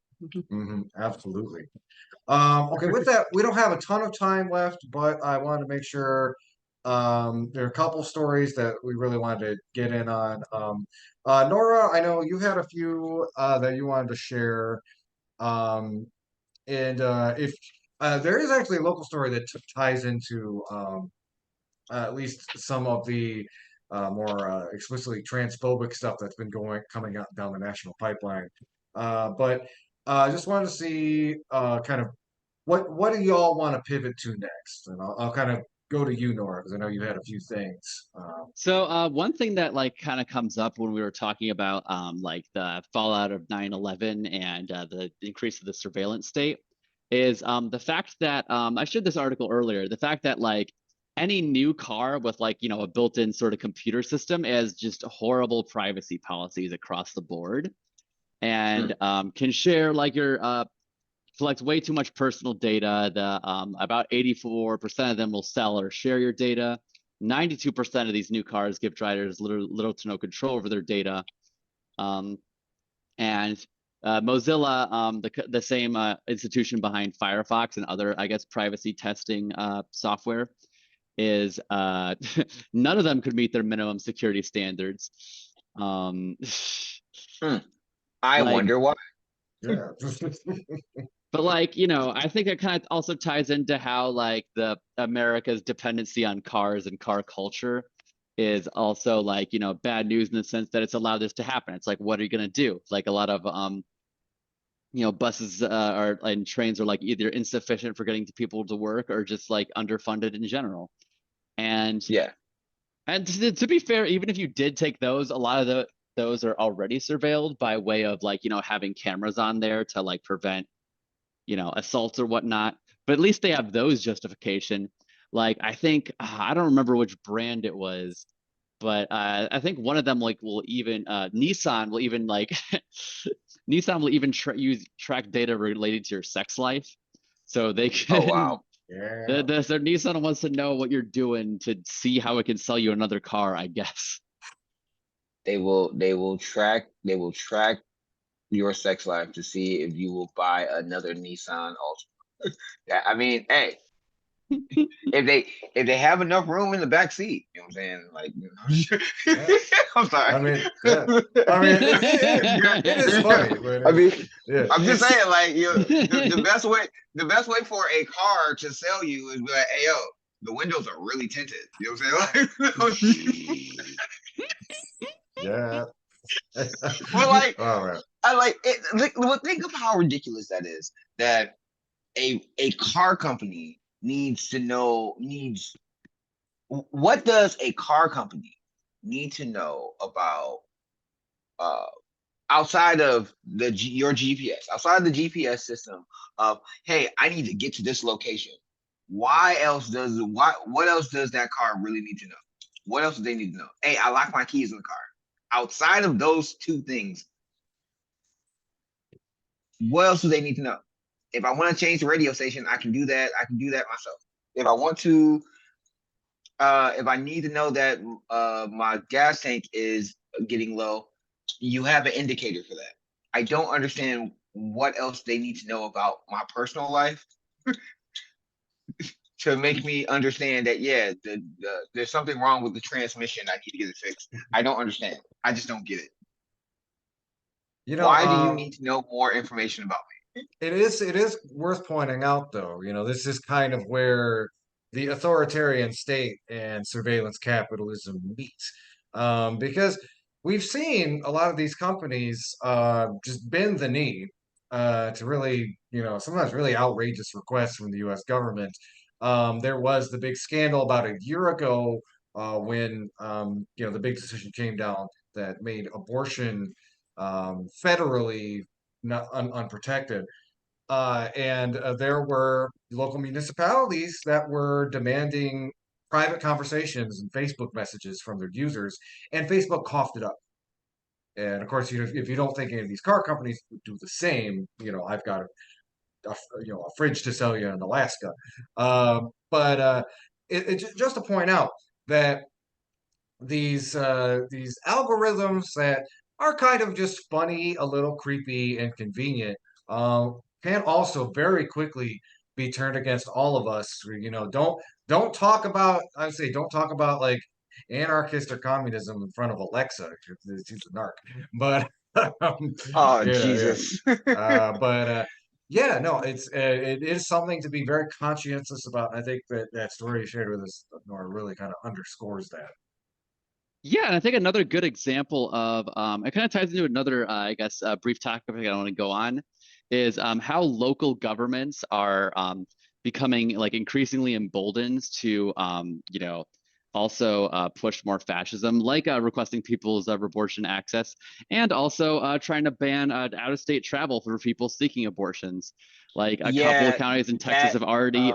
Absolutely. Okay, with that, we don't have a ton of time left, but I wanted to make sure there are a couple stories that we really wanted to get in on. Nora, I know you had a few that you wanted to share. Um, and if there is actually a local story that ties into at least some of the more explicitly transphobic stuff that's been coming out down the national pipeline. But I just wanted to see kind of what do y'all want to pivot to next? And I'll kind of go to you, Nora, because I know you had a few things. So one thing that like kind of comes up when we were talking about like the fallout of 9/11 and the increase of the surveillance state is the fact that I shared this article earlier, the fact that like any new car with like, a built-in sort of computer system has just horrible privacy policies across the board and can share like your collects way too much personal data. The about 84% of them will sell or share your data. 92% of these new cars give drivers little to no control over their data. And Mozilla, the same institution behind Firefox and other, I guess, privacy testing software, is none of them could meet their minimum security standards. I wonder why. Yeah. But like, you know, I think it kind of also ties into how like the America's dependency on cars and car culture is also like, you know, bad news in the sense that it's allowed this to happen. It's like, what are you going to do? Like a lot of, you know, buses and trains are like either insufficient for getting people to work or just like underfunded in general. And yeah, and to be fair, even if you did take those, a lot of those are already surveilled by way of like, you know, having cameras on there to like prevent, you know, assaults or whatnot. But at least they have those justification. Like I think I don't remember which brand it was, but I think one of them like will even Nissan will even like Nissan will even use track data related to your sex life, so they oh can. wow. Yeah. Their Nissan wants to know what you're doing to see how it can sell you another car, I guess. They will track your sex life to see if you will buy another Nissan Ultima. Yeah, I mean, hey, if they have enough room in the back seat, you know what I'm saying? Like, you know, Yeah. I'm sorry. I mean, yeah. I mean, it is funny, but I mean, yeah. I'm just saying, like, you know, the best way for a car to sell you is be like, hey, yo, the windows are really tinted. You know what I'm saying? Yeah. But like, All right. I like it. Think of how ridiculous that is. That a car company needs what does a car company need to know about uh outside of your GPS, outside of the GPS system of, hey, I need to get to this location. What else does that car really need to know? What else do they need to know? Hey, I lock my keys in the car. Outside of those two things, what else do they need to know? If I want to change the radio station, I can do that. I can do that myself. If I want to, if I need to know that my gas tank is getting low, you have an indicator for that. I don't understand what else they need to know about my personal life to make me understand that, yeah, there's something wrong with the transmission. I need to get it fixed. I don't understand. I just don't get it. You know, Why do you need to know more information about me? it is worth pointing out, though, you know, this is kind of where the authoritarian state and surveillance capitalism meet. Because we've seen a lot of these companies just bend the knee to really, you know, sometimes really outrageous requests from the US government. There was the big scandal about a year ago when, you know, the big decision came down that made abortion federally not unprotected. And there were local municipalities that were demanding private conversations and Facebook messages from their users, and Facebook coughed it up. And of course, you know, if you don't think any of these car companies would do the same, you know, I've got you know, a fridge to sell you in Alaska. But just to point out that these algorithms that are kind of just funny, a little creepy and convenient, can also very quickly be turned against all of us. You know, don't talk about, I would say, don't talk about like anarchist or communism in front of Alexa. She's a narc, but Oh, yeah, yeah. Jesus. But yeah, no, it is something to be very conscientious about. And I think that that story you shared with us, Nora, really kind of underscores that. Yeah, and I think another good example of it kind of ties into another, I guess, brief topic I want to go on is how local governments are becoming like increasingly emboldened to, you know, also push more fascism, like requesting people's abortion access, and also trying to ban out-of-state travel for people seeking abortions. Like a couple of Yeah, counties in Texas that have already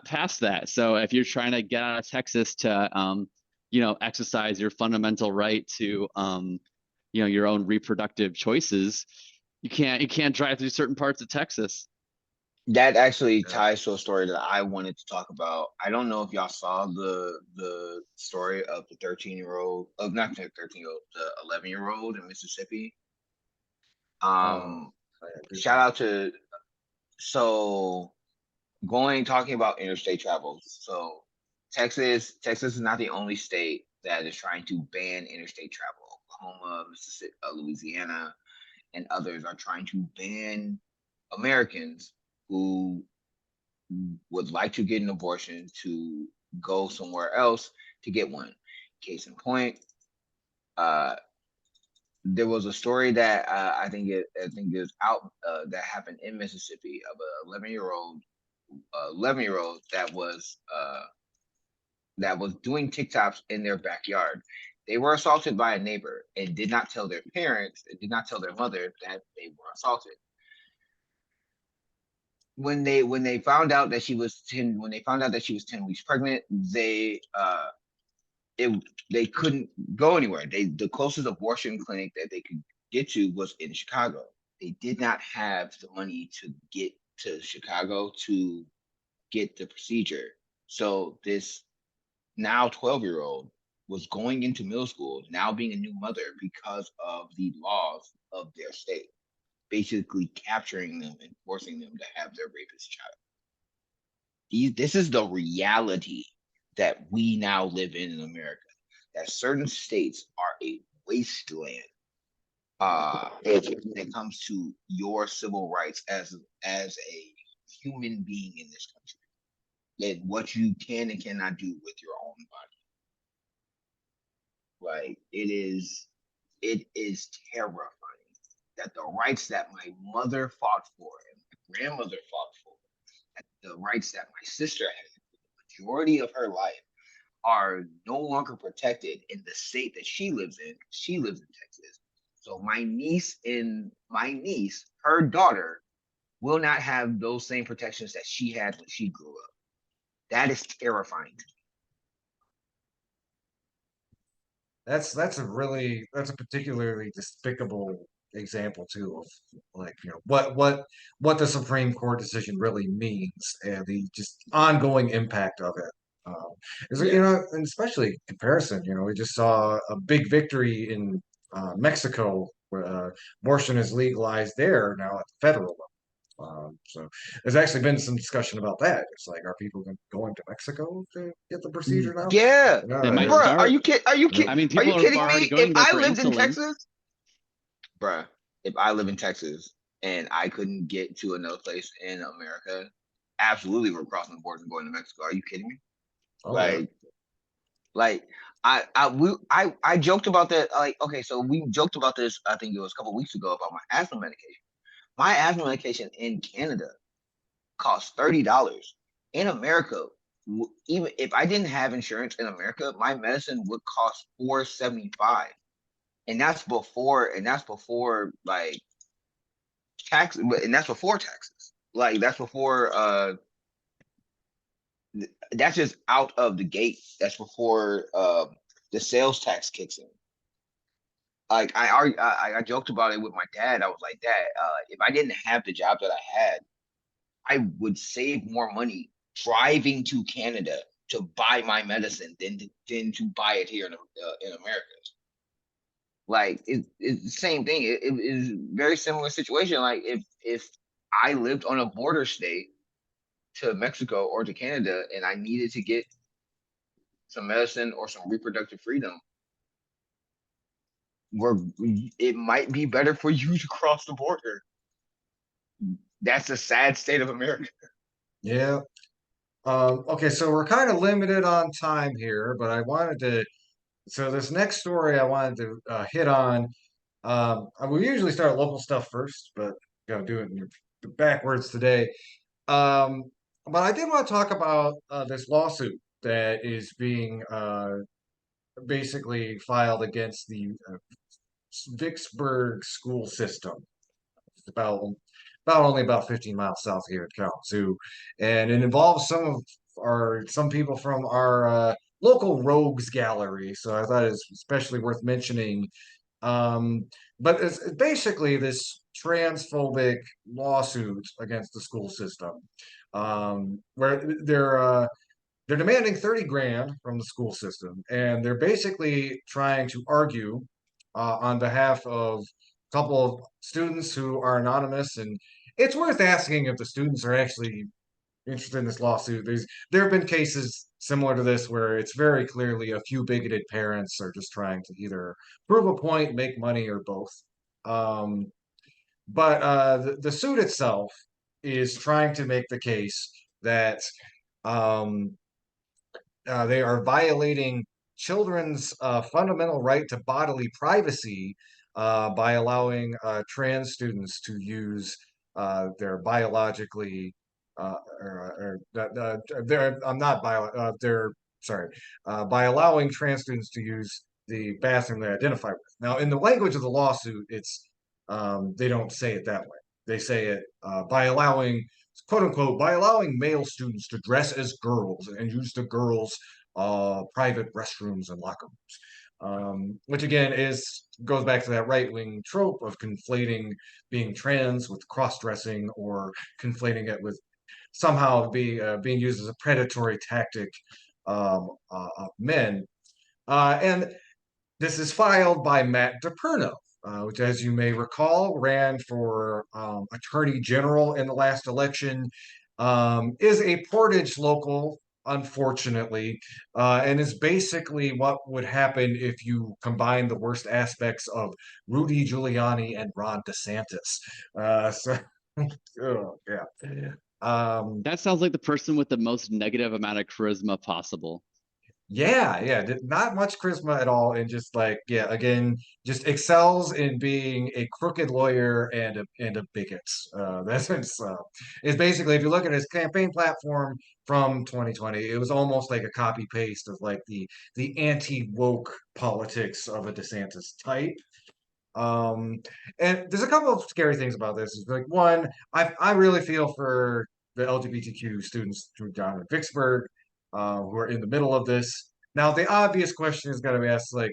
passed that. So if you're trying to get out of Texas to you know, exercise your fundamental right to, you know, your own reproductive choices, you can't drive through certain parts of Texas. That actually ties to a story that I wanted to talk about. I don't know if y'all saw the story of the 13-year-old, of not the 13-year-old, the 11-year-old in Mississippi. Uh, Um, Shout out to, so talking about interstate travel. So Texas is not the only state that is trying to ban interstate travel. Oklahoma, Mississippi, Louisiana, and others are trying to ban Americans who would like to get an abortion to go somewhere else to get one. Case in point, uh, there was a story that I think is out that happened in Mississippi of an 11-year old that was doing TikToks in their backyard. They were assaulted by a neighbor and did not tell their parents, did not tell their mother that they were assaulted. When they found out that she was 10 weeks pregnant, it they couldn't go anywhere. The closest abortion clinic that they could get to was in Chicago. They did not have the money to get to Chicago to get the procedure. So this now 12-year-old was going into middle school, now being a new mother because of the laws of their state, basically capturing them and forcing them to have their rapist child. This is the reality that we now live in America. That certain states are a wasteland when it comes to your civil rights as a human being in this country, and what you can and cannot do with your own body. Like it is terrifying that the rights that my mother fought for and my grandmother fought for, the rights that my sister had the majority of her life, are no longer protected in the state that she lives in. She lives in Texas. So my niece, her daughter, will not have those same protections that she had when she grew up. That is terrifying. that's a particularly despicable example too of like what the Supreme Court decision really means and the just ongoing impact of it. Um, is Yeah. and especially comparison, we just saw a big victory in Mexico where abortion is legalized there now at the federal level. So there's actually been some discussion about that. It's like, are people going to Mexico to get the procedure now? Yeah. They might Bruh, are start. you kidding? Are you Yep. kidding? I mean, Are people you are kidding already me? If going there I for lived in insulin. Texas, bruh, if I live in Texas and I couldn't get to another place in America, absolutely we're crossing the border and going to Mexico. Are you kidding me? Oh yeah. Like, like I joked about that. Like, okay, so we joked about this. I think it was a couple weeks ago about my asthma medication. My asthma medication in Canada costs $30. In America, even if I didn't have insurance in America, my medicine would cost $4.75, and that's before like tax, and that's before taxes. Like that's just out of the gate. That's before the sales tax kicks in. Like I joked about it with my dad. I was like, Dad, if I didn't have the job that I had, I would save more money driving to Canada to buy my medicine than to buy it here in America. Like it's the same thing. It is very similar situation. Like if I lived on a border state to Mexico or to Canada and I needed to get some medicine or some reproductive freedom, where it might be better for you to cross the border. That's a sad state of America. Yeah. Okay, so we're kind of limited on time here, but I wanted to. So this next story I wanted to hit on. We usually start local stuff first, but gotta do it in backwards today. Um, but I did want to talk about this lawsuit that is being basically filed against the Vicksburg school system. It's about only about 15 miles south here in Kalamazoo, and it involves some people from our local rogues gallery. So I thought it's especially worth mentioning But it's basically this transphobic lawsuit against the school system, where they're demanding 30 grand from the school system, and they're basically trying to argue on behalf of a couple of students who are anonymous. And it's worth asking if the students are actually interested in this lawsuit. There have been cases similar to this where it's very clearly a few bigoted parents are just trying to either prove a point, make money, or both. Um, but the suit itself is trying to make the case that um, they are violating children's fundamental right to bodily privacy by allowing trans students to use their biologically I'm not they're sorry by allowing trans students to use the bathroom they identify with. Now, in the language of the lawsuit, it's they don't say it that way. They say it by allowing, quote unquote, by allowing male students to dress as girls and use the girls' private restrooms and locker rooms. Which again goes back to that right wing trope of conflating being trans with cross dressing, or conflating it with somehow being used as a predatory tactic of men. And this is filed by Matt DePerno, which, as you may recall, ran for Attorney General in the last election, is a Portage local, unfortunately, and is basically what would happen if you combine the worst aspects of Rudy Giuliani and Ron DeSantis. Oh, yeah. That sounds like the person with the most negative amount of charisma possible. Yeah, not much charisma at all, and just like, yeah, again, just excels in being a crooked lawyer and a bigot. It's basically, if you look at his campaign platform from 2020, it was almost like a copy paste of like the anti-woke politics of a DeSantis type. Um, and there's a couple of scary things about this. Is like, one, I really feel for the LGBTQ students who down in Vicksburg, who are in the middle of this. Now, the obvious question is going to be asked, like,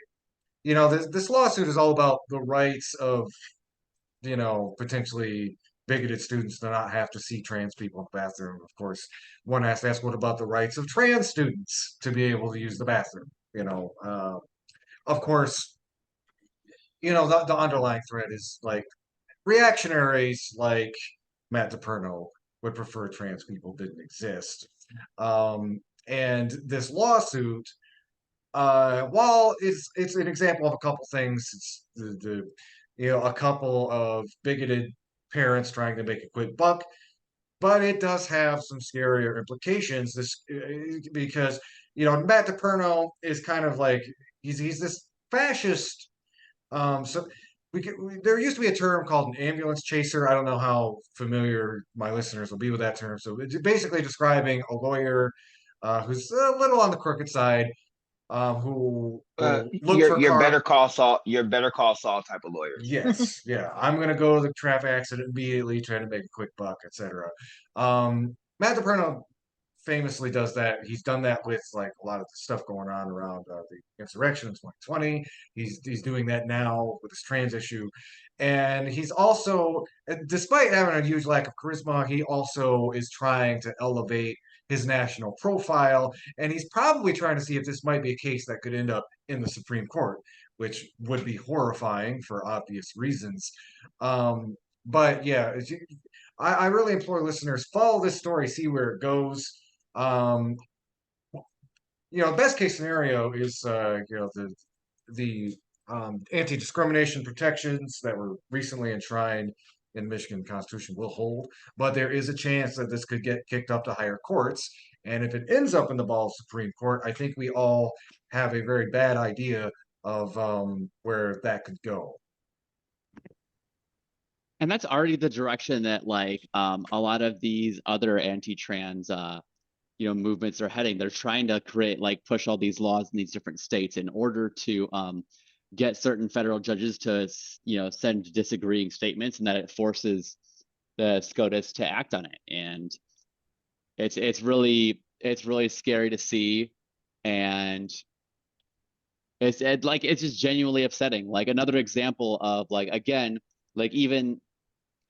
this lawsuit is all about the rights of, potentially bigoted students to not have to see trans people in the bathroom. Of course, one has to ask, what about the rights of trans students to be able to use the bathroom? Of course, the underlying thread is like reactionaries like Matt DePerno would prefer trans people didn't exist. And this lawsuit, while it's an example of a couple things, it's a couple of bigoted parents trying to make a quick buck, but it does have some scarier implications. Because Matt DePerno is kind of like he's this fascist. So there used to be a term called an ambulance chaser. I don't know how familiar my listeners will be with that term. So it's basically describing a lawyer who's a little on the crooked side, who will look for Your car. Better Call Saul, your Better Call Saul type of lawyers. Yes, yeah. I'm gonna go to the traffic accident immediately, try to make a quick buck, etc. Matt DePerno famously does that. He's done that with like a lot of the stuff going on around the insurrection in 2020. He's doing that now with this trans issue, and he's also, despite having a huge lack of charisma, he also is trying to elevate his national profile, and he's probably trying to see if this might be a case that could end up in the Supreme Court, which would be horrifying for obvious reasons. But yeah, I really implore listeners, follow this story, see where it goes. Um, Best case scenario is the anti-discrimination protections that were recently enshrined in the Michigan Constitution will hold, but there is a chance that this could get kicked up to higher courts. And if it ends up in the ball Supreme Court, I think we all have a very bad idea of where that could go. And that's already the direction that like a lot of these other anti-trans movements are heading. They're trying to create push all these laws in these different states in order to get certain federal judges to send disagreeing statements, and that it forces the SCOTUS to act on it. And it's really scary to see. And It's just genuinely upsetting. Like another example of like again, like even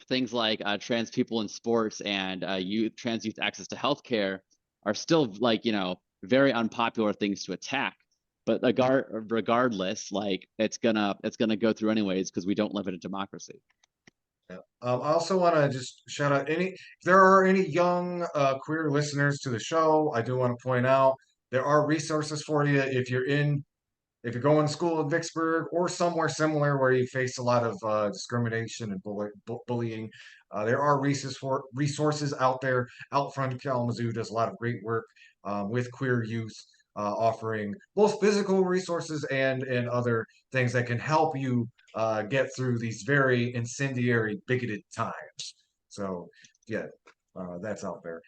things like trans people in sports and trans youth access to healthcare are still like very unpopular things to attack. But regardless, like it's gonna go through anyways because we don't live in a democracy. Yeah. I also want to just shout out if there are any young queer listeners to the show. I do want to point out there are resources for you if you're going to school in Vicksburg or somewhere similar where you face a lot of discrimination and bullying. There are resources out there. Out Front Kalamazoo does a lot of great work with queer youth, offering both physical resources and other things that can help you get through these very incendiary, bigoted times. So, yeah, that's out there.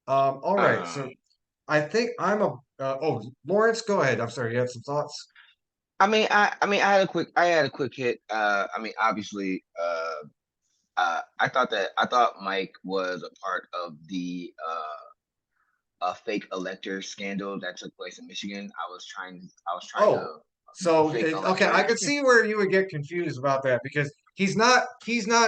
All right, so Um, I think oh, Lawrence, go ahead. I'm sorry, you had some thoughts? I had a quick hit. I mean, obviously, I thought Mike was a part of the fake elector scandal that took place in Michigan. I was trying to Oh, so fake okay, I elector. could see where you would get confused about that because he's not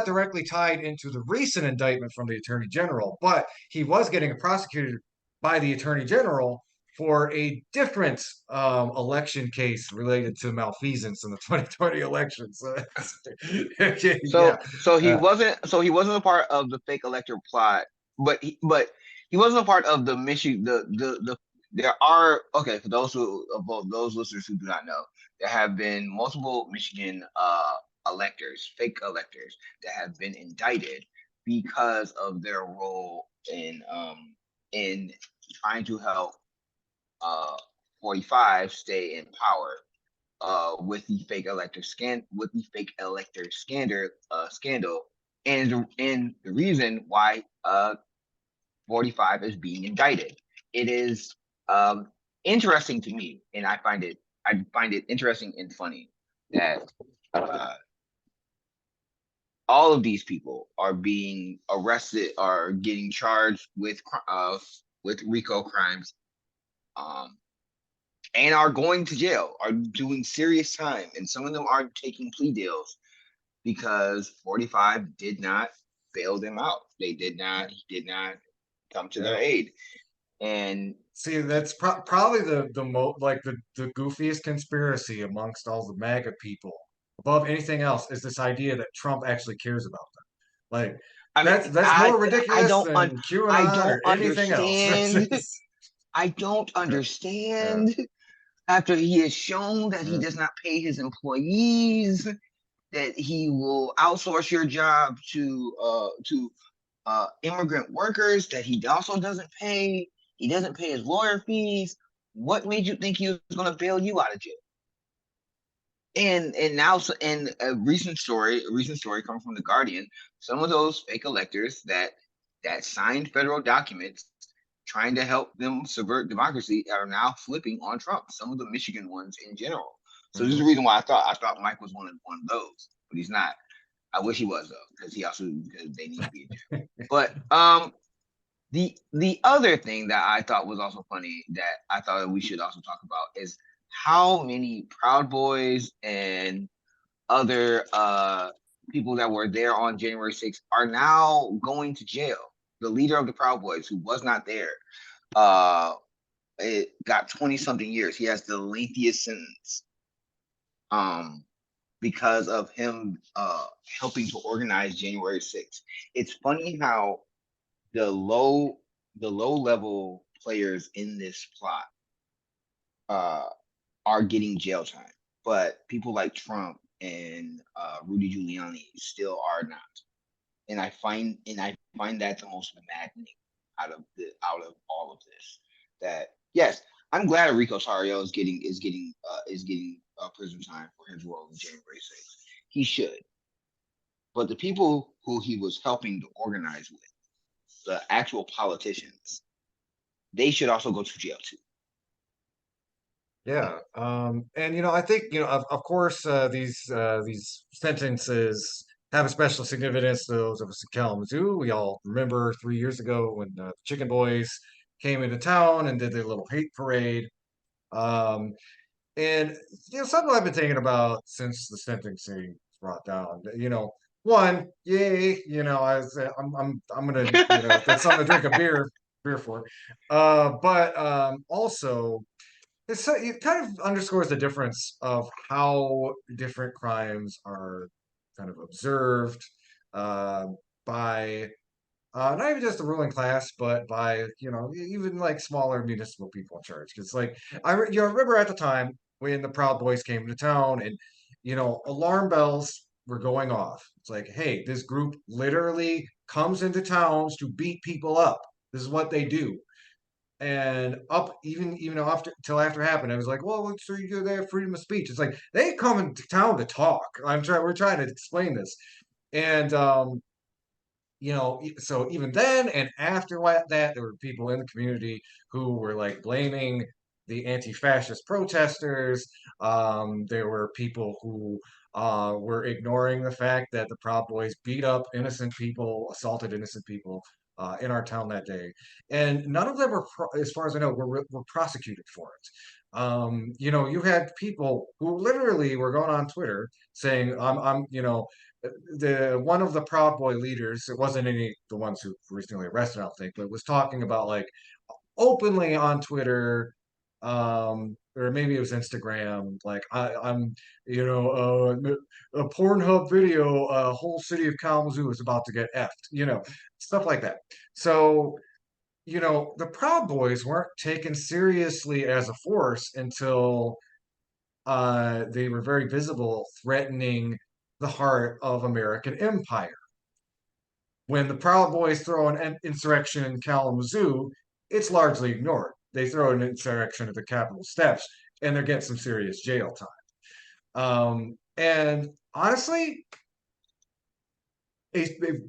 directly tied into the recent indictment from the Attorney General, but he was getting prosecuted by the Attorney General for a different election case related to malfeasance in the 2020 election. So, okay, yeah, uh, So he wasn't a part of the fake elector plot, but he wasn't a part of the mission. The there are okay for those who about those listeners who do not know, there have been multiple Michigan electors, fake electors that have been indicted because of their role in trying to help uh 45 stay in power with the fake elector scandal, and the reason why 45 is being indicted. It is interesting to me, and I find it interesting and funny that uh, all of these people are being arrested, are getting charged with RICO crimes, um, and are going to jail, are doing serious time, and some of them are taking plea deals because 45 did not bail them out. He did not come to their yeah. aid. And See, that's probably the goofiest conspiracy amongst all the MAGA people. Above anything else is this idea that Trump actually cares about them. Like I mean, that's more ridiculous than I QAnon don't or anything else. understand. I don't Yeah, yeah, understand after he has shown that he yeah. does not pay his employees, that he will outsource your job to immigrant workers that he also doesn't pay. He doesn't pay his lawyer fees. What made you think he was going to bail you out of jail? And now, and a recent story coming from the Guardian. Some of those fake electors that signed federal documents trying to help them subvert democracy are now flipping on Trump. Some of the Michigan ones in general. So this is the Mhm. reason why I thought Mike was one of those, but he's not. I wish he was though, because they need to be in jail. But the other thing that I thought was also funny that I thought that we should also talk about is how many Proud Boys and other people that were there on January 6th are now going to jail. The leader of the Proud Boys, who was not there, uh, it got 20 something years. He has the lengthiest sentence um, because of him helping to organize January 6th. It's funny how the low the low level players in this plot uh, are getting jail time, but people like Trump and Rudy Giuliani still are not. And I find that the most maddening out of all of this. That yes, I'm glad Rico Sario is getting prison time for his role in January 6th. He should, but the people who he was helping to organize with, the actual politicians, they should also go to jail too. Yeah, and I think of course these sentences have a special significance to those of us in Kalamazoo. We all remember 3 years ago when the Chicken Boys came into town and did their little hate parade. Um, And something I've been thinking about since the sentencing was brought down. One, yay, I'm gonna, that's something to drink a beer for. But also, it kind of underscores the difference of how different crimes are kind of observed uh, by not even just the ruling class, but by even like smaller municipal people in charge. Because like I remember at the time when the Proud Boys came to town, and alarm bells were going off. It's like, hey, this group literally comes into towns to beat people up. This is what they do. And up even after till after it happened, I was like, well, so they have freedom of speech. It's like they come into town to talk. We're trying to explain this, and so even then and after that, there were people in the community who were like blaming the anti-fascist protesters. There were people who were ignoring the fact that the Proud Boys beat up innocent people, assaulted innocent people in our town that day, and none of them were, as far as I know, were prosecuted for it. You had people who literally were going on Twitter saying, the one of the Proud Boy leaders, it wasn't any the ones who recently arrested, I don't think, but was talking about like openly on Twitter, or maybe it was Instagram, like I'm, a Pornhub video, a whole city of Kalamazoo is about to get effed, stuff like that. So, the Proud Boys weren't taken seriously as a force until they were very visible, threatening the heart of American empire. When the Proud Boys throw an insurrection in Kalamazoo, it's largely ignored. They throw an insurrection at the Capitol steps, and they're getting some serious jail time. And honestly,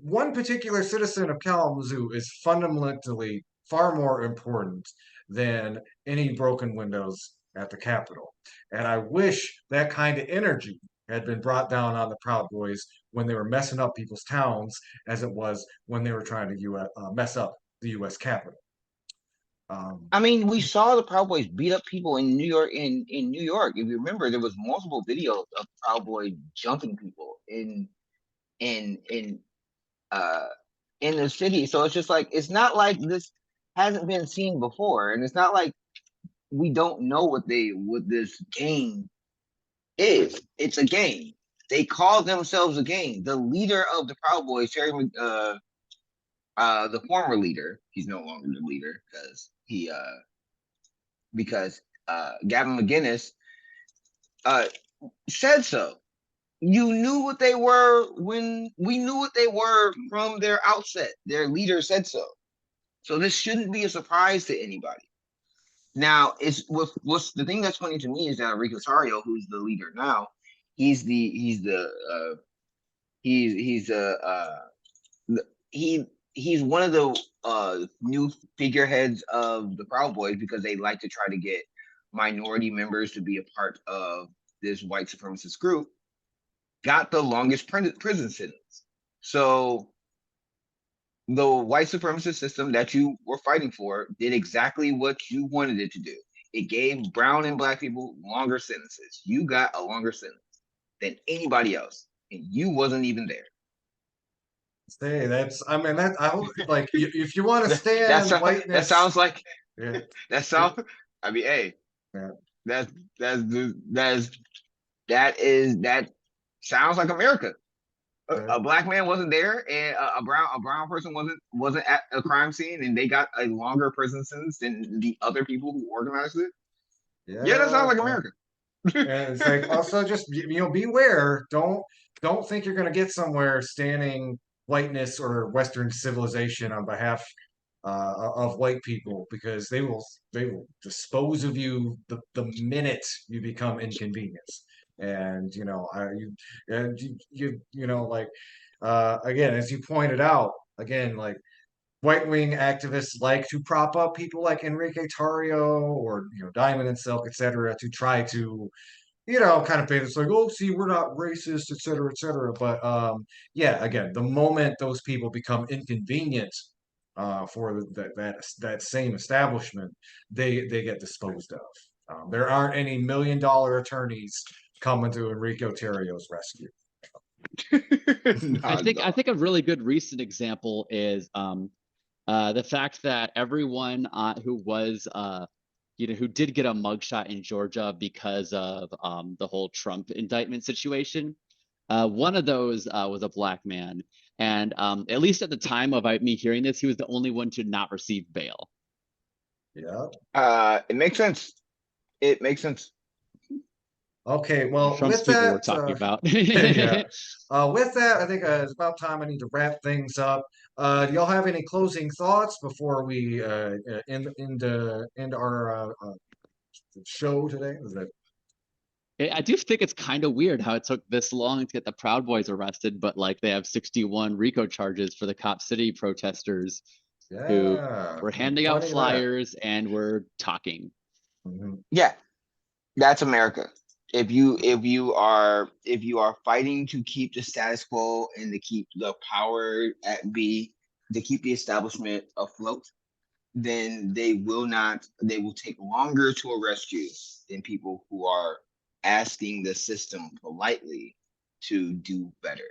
one particular citizen of Kalamazoo is fundamentally far more important than any broken windows at the Capitol. And I wish that kind of energy had been brought down on the Proud Boys when they were messing up people's towns, as it was when they were trying to mess up the U.S. Capitol. I mean, we saw the Proud Boys beat up people in New York. In New York, if you remember, there was multiple videos of Proud Boys jumping people in uh in the city. So it's just like it's not like this hasn't been seen before, and it's not like we don't know what this game is. It's a game. They call themselves a game. The leader of the Proud Boys, the former leader, he's no longer the leader because Gavin McGinnis said so. You knew what they were when we knew what they were from their outset. Their leader said so. So this shouldn't be a surprise to anybody. Now, what's the thing that's funny to me is that Rico Tario, who's the leader now, he's the he's the he's he he's one of the new figureheads of the Proud Boys because they like to try to get minority members to be a part of this white supremacist group. Got the longest prison sentence. So the white supremacist system that you were fighting for did exactly what you wanted it to do. It gave brown and black people longer sentences. You got a longer sentence than anybody else, and you wasn't even there. Hey, I mean, I hope, like, if you want to stand whiteness. That sounds like, yeah. I mean, hey, Yeah. that sounds like America. A black man wasn't there, and a brown person wasn't at a crime scene, and they got a longer prison sentence than the other people who organized it. Yeah, that sounds like America. And it's like also just beware. Don't think you're going to get somewhere standing whiteness or Western civilization on behalf of white people, because they will dispose of you the minute you become inconvenience. And like again, as you pointed out, again, like right wing activists like to prop up people like Enrique Tarrio or Diamond and Silk, etc., to try to kind of paint it's like, oh, see, we're not racist, et cetera, et cetera. But yeah, again, the moment those people become inconvenient for that same establishment, they get disposed of. There aren't any $1 million attorneys coming to Enrico Terrio's rescue. I think a really good recent example is the fact that everyone who was who did get a mugshot in Georgia because of the whole Trump indictment situation. One of those was a black man, and at least at the time of me hearing this, he was the only one to not receive bail. Yeah. It makes sense. It makes sense. Okay, well, Trump's with people that, we're talking about. yeah. With that, I think it's about time I need to wrap things up. Do y'all have any closing thoughts before we end our show today? Is that I do think it's kind of weird how it took this long to get the Proud Boys arrested, but like they have 61 RICO charges for the Cop City protesters who yeah, were handing out plenty of that. flyers and were talking. Mhm. Yeah, that's America. If you are fighting to keep the status quo and to keep the power at B, to keep the establishment afloat, then they will take longer to arrest you than people who are asking the system politely to do better.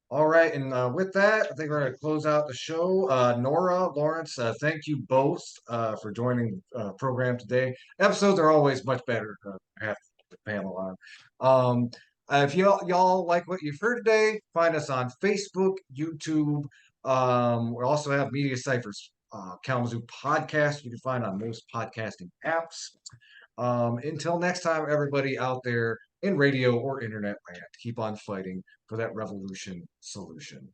All right, and with that, I think we're going to close out the show. Nora, Lawrence, thank you both for joining the program today. Episodes are always much better. I have the panel on. If y'all like what you've heard today, find us on Facebook, YouTube. We also have Media Cyphers, Kalamazoo podcast. You can find on most podcasting apps. Until next time, everybody out there in radio or internet land, keep on fighting for that revolution solution.